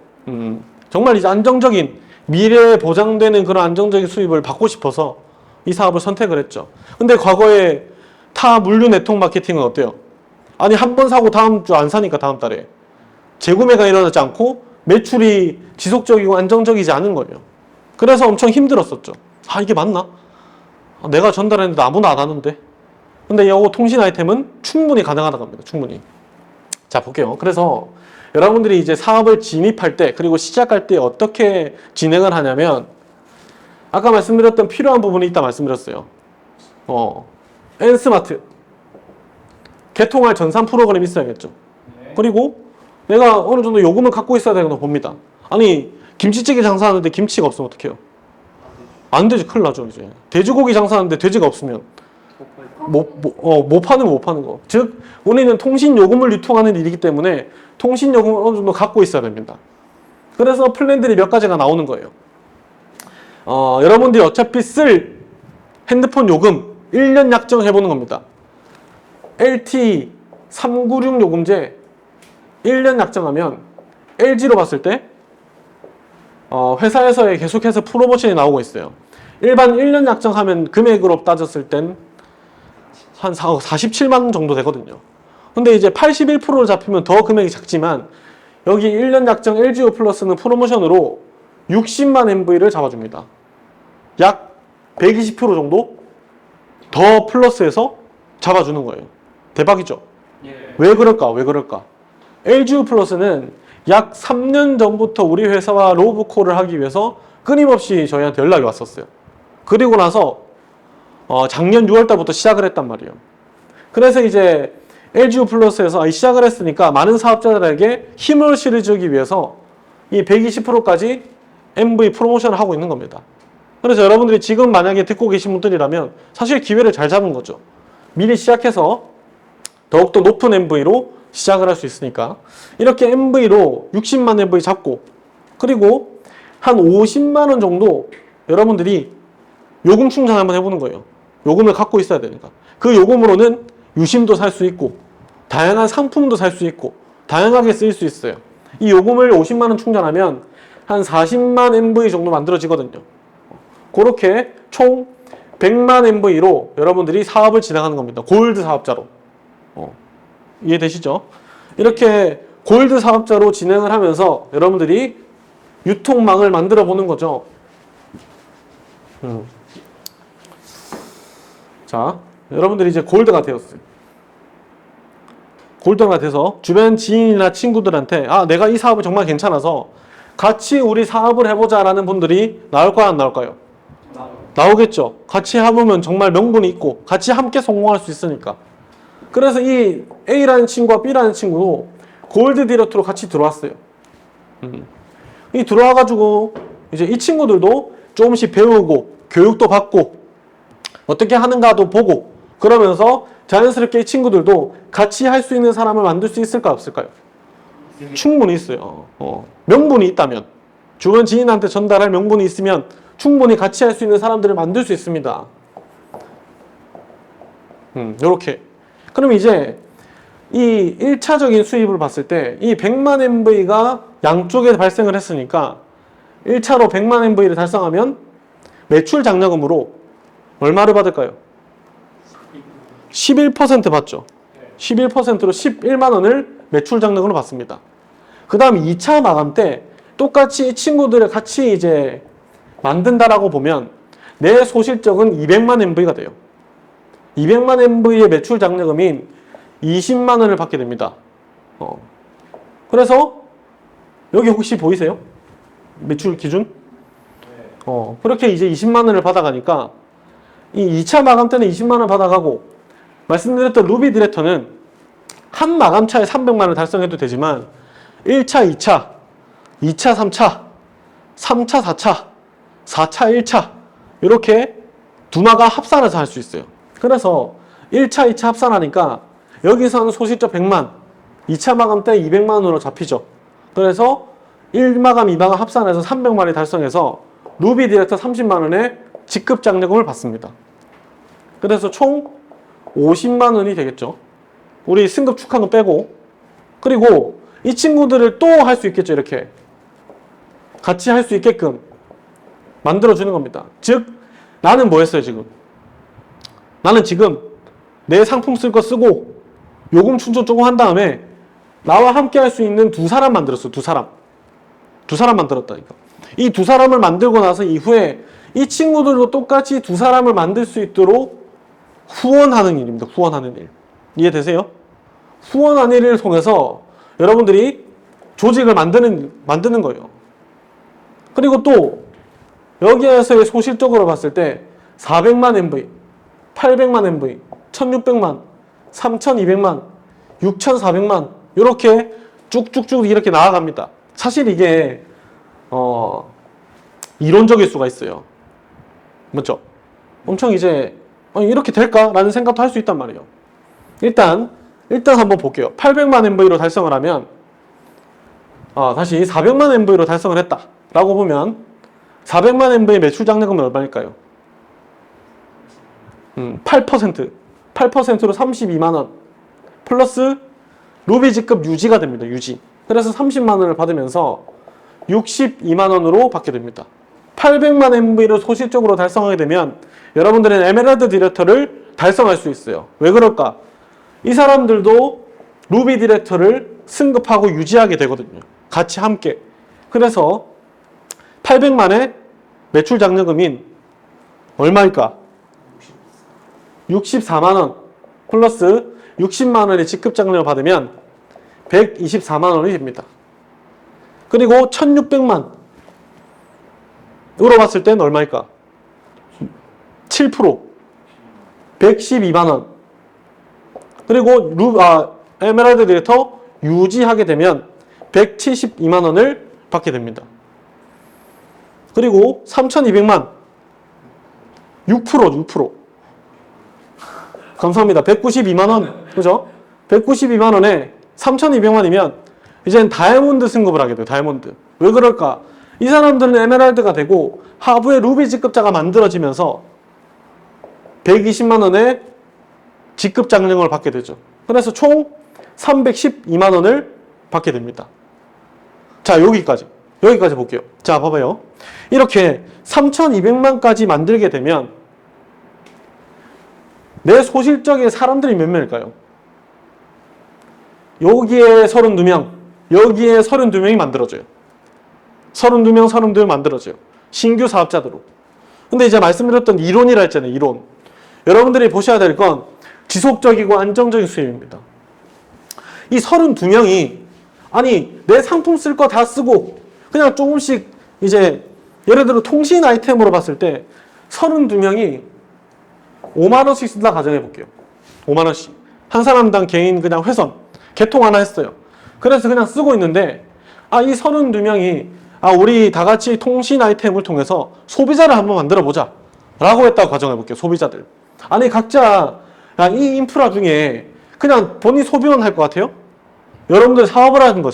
정말 이제 안정적인 미래에 보장되는 그런 안정적인 수입을 받고 싶어서 이 사업을 선택을 했죠. 근데 과거에 타 물류 네트워크 마케팅은 어때요? 아니, 한 번 사고 다음 주 안 사니까 다음 달에 재구매가 일어나지 않고 매출이 지속적이고 안정적이지 않은 거예요. 그래서 엄청 힘들었었죠. 아, 이게 맞나? 아, 내가 전달했는데 아무나 안 하는데. 근데 이 통신 아이템은 충분히 가능하다고 합니다. 충분히. 자, 볼게요. 그래서 여러분들이 이제 사업을 진입할 때, 그리고 시작할 때 어떻게 진행을 하냐면, 아까 말씀드렸던 필요한 부분이 있다 말씀드렸어요. N스마트. 개통할 전산 프로그램이 있어야겠죠. 그리고 내가 어느 정도 요금을 갖고 있어야 되는 거 봅니다. 아니, 김치찌개 장사하는데 김치가 없으면 어떡해요? 안 되지, 큰일 나죠, 이제. 돼지고기 장사하는데 돼지가 없으면. 못 파는 거. 즉, 우리는 통신 요금을 유통하는 일이기 때문에 통신 요금을 어느 정도 갖고 있어야 됩니다. 그래서 플랜들이 몇 가지가 나오는 거예요. 여러분들이 어차피 쓸 핸드폰 요금 1년 약정해보는 겁니다. LTE 396 요금제 1년 약정하면 LG로 봤을 때 회사에서 계속해서 프로모션이 나오고 있어요. 일반 1년 약정하면 금액으로 따졌을 땐 한 47만 원 정도 되거든요. 근데 이제 81%를 잡히면 더 금액이 작지만 여기 1년 약정 LGO 플러스는 프로모션으로 60만 MV를 잡아줍니다. 약 120% 정도 더 플러스해서 잡아주는 거예요. 대박이죠? 예. 왜 그럴까? LGO 플러스는 약 3년 전부터 우리 회사와 로브콜을 하기 위해서 끊임없이 저희한테 연락이 왔었어요. 그리고 나서 작년 6월 달부터 시작을 했단 말이에요. 그래서 이제 LGO 플러스에서 시작을 했으니까 많은 사업자들에게 힘을 실어주기 위해서 이 120%까지 MV 프로모션을 하고 있는 겁니다. 그래서 여러분들이 지금 만약에 듣고 계신 분들이라면 사실 기회를 잘 잡은 거죠. 미리 시작해서 더욱더 높은 MV로 시작을 할 수 있으니까 이렇게 MV로 60만 MV 잡고 그리고 한 50만 원 정도 여러분들이 요금 충전 한번 해보는 거예요. 요금을 갖고 있어야 되니까. 그 요금으로는 유심도 살 수 있고 다양한 상품도 살 수 있고 다양하게 쓰일 수 있어요. 이 요금을 50만 원 충전하면 한 40만 MV 정도 만들어지거든요. 그렇게 총 100만 MV로 여러분들이 사업을 진행하는 겁니다. 골드 사업자로. 이해되시죠? 이렇게 골드 사업자로 진행을 하면서 여러분들이 유통망을 만들어 보는 거죠. 자, 여러분들이 이제 골드가 되었어요. 골드가 돼서 주변 지인이나 친구들한테 내가 이 사업이 정말 괜찮아서 같이 우리 사업을 해보자 라는 분들이 나올까요, 안 나올까요? 나오겠죠. 같이 해보면 정말 명분이 있고 같이 함께 성공할 수 있으니까. 그래서 이 A라는 친구와 B라는 친구도 골드 디렉터로 같이 들어왔어요. 이 들어와가지고 이제 이 친구들도 조금씩 배우고 교육도 받고 어떻게 하는가도 보고 그러면서 자연스럽게 이 친구들도 같이 할 수 있는 사람을 만들 수 있을까요, 없을까요? 충분히 있어요. 명분이 있다면 주변 지인한테 전달할 명분이 있으면 충분히 같이 할 수 있는 사람들을 만들 수 있습니다. 요렇게. 그럼 이제 이 1차적인 수입을 봤을 때 이 100만 MV가 양쪽에 발생을 했으니까 1차로 100만 MV를 달성하면 매출 장려금으로 얼마를 받을까요? 11% 받죠. 11%로 11만 원을 매출 장려금으로 받습니다. 그 다음 2차 마감 때 똑같이 이 친구들을 같이 이제 만든다라고 보면 내 소실적은 200만 MV가 돼요. 200만 MV의 매출 장려금인 20만 원을 받게 됩니다. 그래서 여기 혹시 보이세요? 매출 기준? 그렇게 이제 20만 원을 받아가니까 이 2차 마감 때는 20만 원 받아가고 말씀드렸던 루비 디렉터는 한 마감차에 300만 원을 달성해도 되지만 1차, 2차, 2차, 3차, 3차, 4차, 4차, 1차 이렇게 두 마가 합산해서 할 수 있어요. 그래서 1차, 2차 합산하니까 여기서는 소실적 100만, 2차 마감 때 200만 원으로 잡히죠. 그래서 1마감, 2마감 합산해서 300만이 달성해서 루비 디렉터 30만 원의 직급 장려금을 받습니다. 그래서 총 50만 원이 되겠죠. 우리 승급 축하금 빼고. 그리고 이 친구들을 또 할 수 있겠죠. 이렇게 같이 할 수 있게끔 만들어주는 겁니다. 즉 나는 뭐 했어요 지금? 나는 지금 내 상품 쓸 거 쓰고 요금 충전 조금 한 다음에 나와 함께 할 수 있는 두 사람 만들었어. 두 사람 만들었다니까. 이 두 사람을 만들고 나서 이후에 이 친구들도 똑같이 두 사람을 만들 수 있도록 후원하는 일입니다. 후원하는 일. 이해되세요? 후원하는 일을 통해서 여러분들이 조직을 만드는 거예요. 그리고 또 여기에서의 소실적으로 봤을 때 400만 MV, 800만 MV, 1600만, 3200만, 6400만 이렇게 쭉쭉쭉 이렇게 나아갑니다. 사실 이게 이론적일 수가 있어요. 맞죠? 엄청 이제 이렇게 될까라는 생각도 할 수 있단 말이에요. 일단 한번 볼게요. 800만 MV로 달성을 하면 다시 400만 MV로 달성을 했다 라고 보면 400만 MV 매출 장려금은 얼마일까요? 8%로 32만원 플러스 루비 직급 유지가 됩니다. 유지. 그래서 30만원을 받으면서 62만원으로 받게 됩니다. 800만 MV를 소실적으로 달성하게 되면 여러분들은 에메랄드 디렉터를 달성할 수 있어요. 왜 그럴까? 이 사람들도 루비 디렉터를 승급하고 유지하게 되거든요. 같이 함께. 그래서 800만의 매출 장려금인 얼마일까? 64만원 플러스 60만원의 직급 장려를 받으면 124만원이 됩니다. 그리고 1600만 으로 봤을 땐 얼마일까? 7% 112만원. 그리고 에메랄드 디렉터 유지하게 되면 172만원을 받게 됩니다. 그리고 3200만 6% 감사합니다. 192만원 그죠? 192만원에 3200만이면 이제는 다이아몬드 승급을 하게 돼요. 다이아몬드. 왜 그럴까? 이 사람들은 에메랄드가 되고 하부에 루비 직급자가 만들어지면서 120만원의 직급 장려금을 받게 되죠. 그래서 총 312만원을 받게 됩니다. 자, 여기까지 볼게요. 자, 봐봐요. 이렇게 3200만까지 만들게 되면 내 소실적인 사람들이 몇 명일까요? 여기에 32명, 여기에 32명이 만들어져요. 32명 만들어져요. 신규 사업자들로. 근데 이제 말씀드렸던 이론이라 했잖아요. 이론. 여러분들이 보셔야 될 건 지속적이고 안정적인 수입입니다. 이 32명이 아니 내 상품 쓸 거 다 쓰고 그냥 조금씩 이제 예를 들어 통신 아이템으로 봤을 때 32명이 5만원씩 쓴다 가정해 볼게요. 5만원씩. 한 사람당 개인 그냥 회선 개통 하나 했어요. 그래서 그냥 쓰고 있는데 이 32명이 우리 다 같이 통신 아이템을 통해서 소비자를 한번 만들어 보자 라고 했다고 가정해 볼게요. 소비자들. 아니 각자 이 인프라 중에 그냥 본인 소비만 할 것 같아요? 여러분들 사업을 하는 거.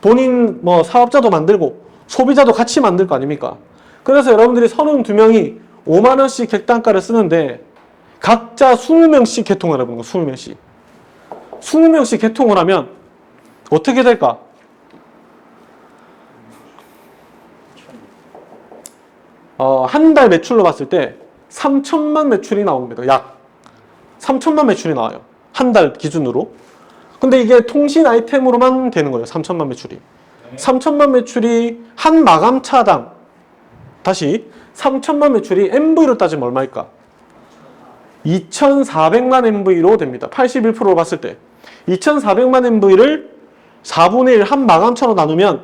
본인 사업자도 만들고 소비자도 같이 만들 거 아닙니까? 그래서 여러분들이 32명이 5만원씩 객단가를 쓰는데 각자 20명씩 개통을 해보는 거. 20명씩. 20명씩 개통을 하면 어떻게 될까? 한 달 매출로 봤을 때 3천만 매출이 나옵니다. 약 3천만 매출이 나와요. 한 달 기준으로. 근데 이게 통신 아이템으로만 되는 거예요. 3천만 매출이. 3천만 매출이 한 마감차당 다시 3천만 매출이 MV로 따지면 얼마일까? 2,400만 MV로 됩니다. 81%로 봤을 때 2,400만 MV를 4분의 1 한 마감차로 나누면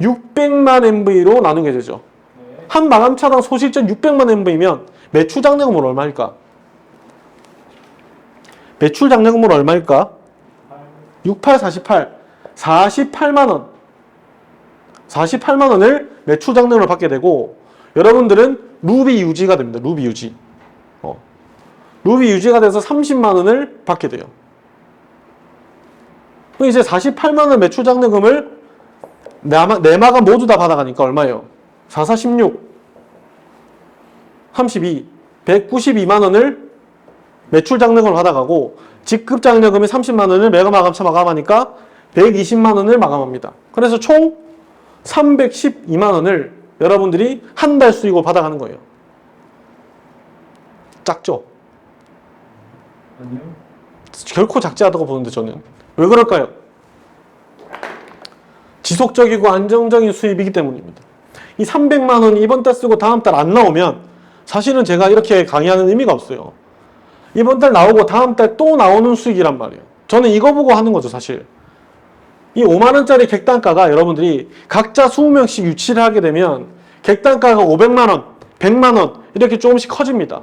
600만 MV로 나누게 되죠. 한 마감차당 소실적 600만 MV면 매출 장려금은 얼마일까? 매출 장려금은 얼마일까? 68, 48, 48만원. 48만원을 매출 장려금을 받게 되고 여러분들은 루비 유지가 됩니다. 루비 유지. 루비 유지가 돼서 30만원을 받게 돼요. 그럼 이제 48만원 매출 장려금을 네마가 모두 다 받아가니까 얼마예요? 4, 4, 16, 32, 192만원을 매출 장려금을 받아가고 직급 장려금이 30만원을 매가 마감차 마감하니까 120만원을 마감합니다. 그래서 총 312만원을 여러분들이 한 달 수익으로 받아가는 거예요. 작죠? 아니요. 결코 작지 않다고 보는데 저는. 왜 그럴까요? 지속적이고 안정적인 수입이기 때문입니다. 이 300만 원이 이번 달 쓰고 다음 달 안 나오면 사실은 제가 이렇게 강의하는 의미가 없어요. 이번 달 나오고 다음 달 또 나오는 수익이란 말이에요. 저는 이거 보고 하는 거죠, 사실. 이 5만 원짜리 객단가가 여러분들이 각자 20명씩 유치를 하게 되면 객단가가 500만 원, 100만 원 이렇게 조금씩 커집니다.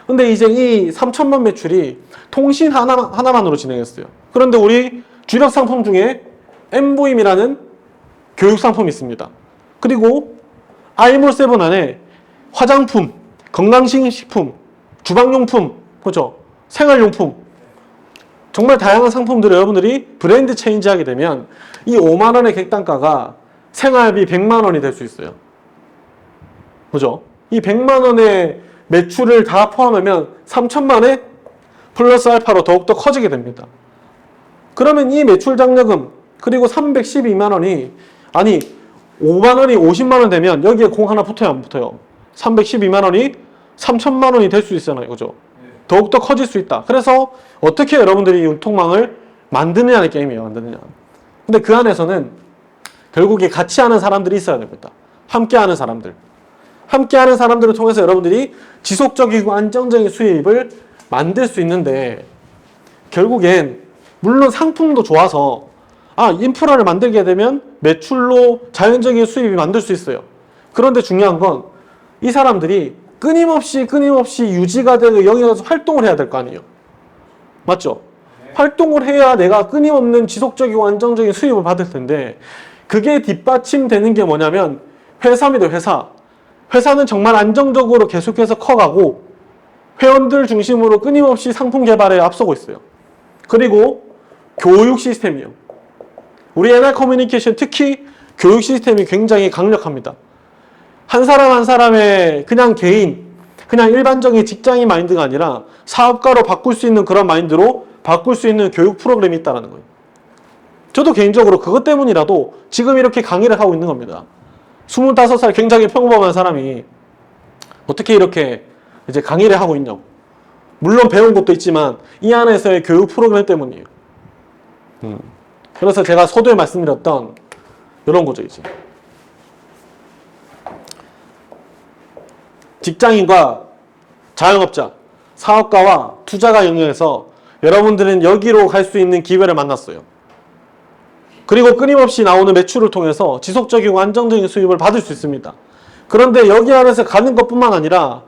근데 이제 이 3천만 매출이 통신 하나만으로 진행했어요. 그런데 우리 주력 상품 중에 엠보임이라는 교육 상품이 있습니다. 그리고 아이몰7 안에 화장품, 건강식품, 주방용품, 그렇죠? 생활용품 정말 다양한 상품들을 여러분들이 브랜드 체인지 하게 되면 이 5만 원의 객단가가 생활비 100만 원이 될 수 있어요. 그죠? 이 100만 원의 매출을 다 포함하면 3천만에 플러스 알파로 더욱더 커지게 됩니다. 그러면 이 매출 장려금 그리고 312만 원이 아니 5만 원이 50만 원 되면 여기에 공 하나 붙어요, 안 붙어요? 312만 원이 3천만 원이 될 수 있잖아요. 그죠? 더욱더 커질 수 있다. 그래서 어떻게 여러분들이 유통망을 만드느냐의 게임이에요. 만드느냐. 근데 그 안에서는 결국에 같이 하는 사람들이 있어야 됩니다. 함께 하는 사람들. 함께 하는 사람들을 통해서 여러분들이 지속적이고 안정적인 수입을 만들 수 있는데 결국엔 물론 상품도 좋아서 인프라를 만들게 되면 매출로 자연적인 수입이 만들 수 있어요. 그런데 중요한 건 이 사람들이 끊임없이 유지가 되고 여기 가서 활동을 해야 될 거 아니에요. 맞죠? 활동을 해야 내가 끊임없는 지속적이고 안정적인 수입을 받을 텐데 그게 뒷받침되는 게 뭐냐면 회사입니다. 회사. 회사는 정말 안정적으로 계속해서 커가고 회원들 중심으로 끊임없이 상품 개발에 앞서고 있어요. 그리고 교육 시스템이요. 우리 NR 커뮤니케이션 특히 교육 시스템이 굉장히 강력합니다. 한 사람 한 사람의 그냥 개인, 그냥 일반적인 직장인 마인드가 아니라 사업가로 바꿀 수 있는 그런 마인드로 바꿀 수 있는 교육 프로그램이 있다는 거예요. 저도 개인적으로 그것 때문이라도 지금 이렇게 강의를 하고 있는 겁니다. 25살 굉장히 평범한 사람이 어떻게 이렇게 이제 강의를 하고 있냐고. 물론 배운 것도 있지만 이 안에서의 교육 프로그램 때문이에요. 그래서 제가 서두에 말씀드렸던 이런 거죠, 이제. 직장인과 자영업자, 사업가와 투자가 영역에서 여러분들은 여기로 갈 수 있는 기회를 만났어요. 그리고 끊임없이 나오는 매출을 통해서 지속적이고 안정적인 수입을 받을 수 있습니다. 그런데 여기 안에서 가는 것뿐만 아니라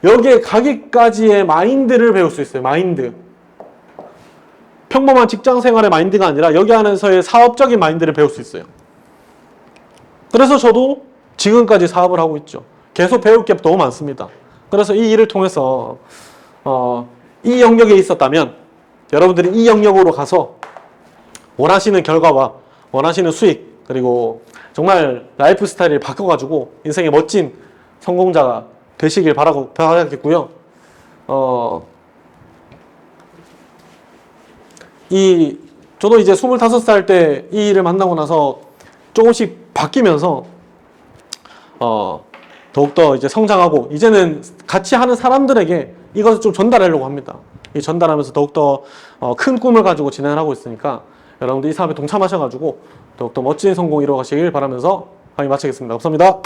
여기에 가기까지의 마인드를 배울 수 있어요. 마인드. 평범한 직장 생활의 마인드가 아니라 여기 안에서의 사업적인 마인드를 배울 수 있어요. 그래서 저도 지금까지 사업을 하고 있죠. 계속 배울 게 너무 많습니다. 그래서 이 일을 통해서 이 영역에 있었다면 여러분들이 이 영역으로 가서 원하시는 결과와 원하시는 수익 그리고 정말 라이프 스타일을 바꿔가지고 인생의 멋진 성공자가 되시길 바라겠고요. 저도 이제 25살 때 이 일을 만나고 나서 조금씩 바뀌면서 더욱더 이제 성장하고 이제는 같이 하는 사람들에게 이것을 좀 전달하려고 합니다. 이 전달하면서 더욱더 큰 꿈을 가지고 진행을 하고 있으니까 여러분들 이 사업에 동참하셔가지고 더욱더 멋진 성공 이루어가시길 바라면서 강의 마치겠습니다. 감사합니다.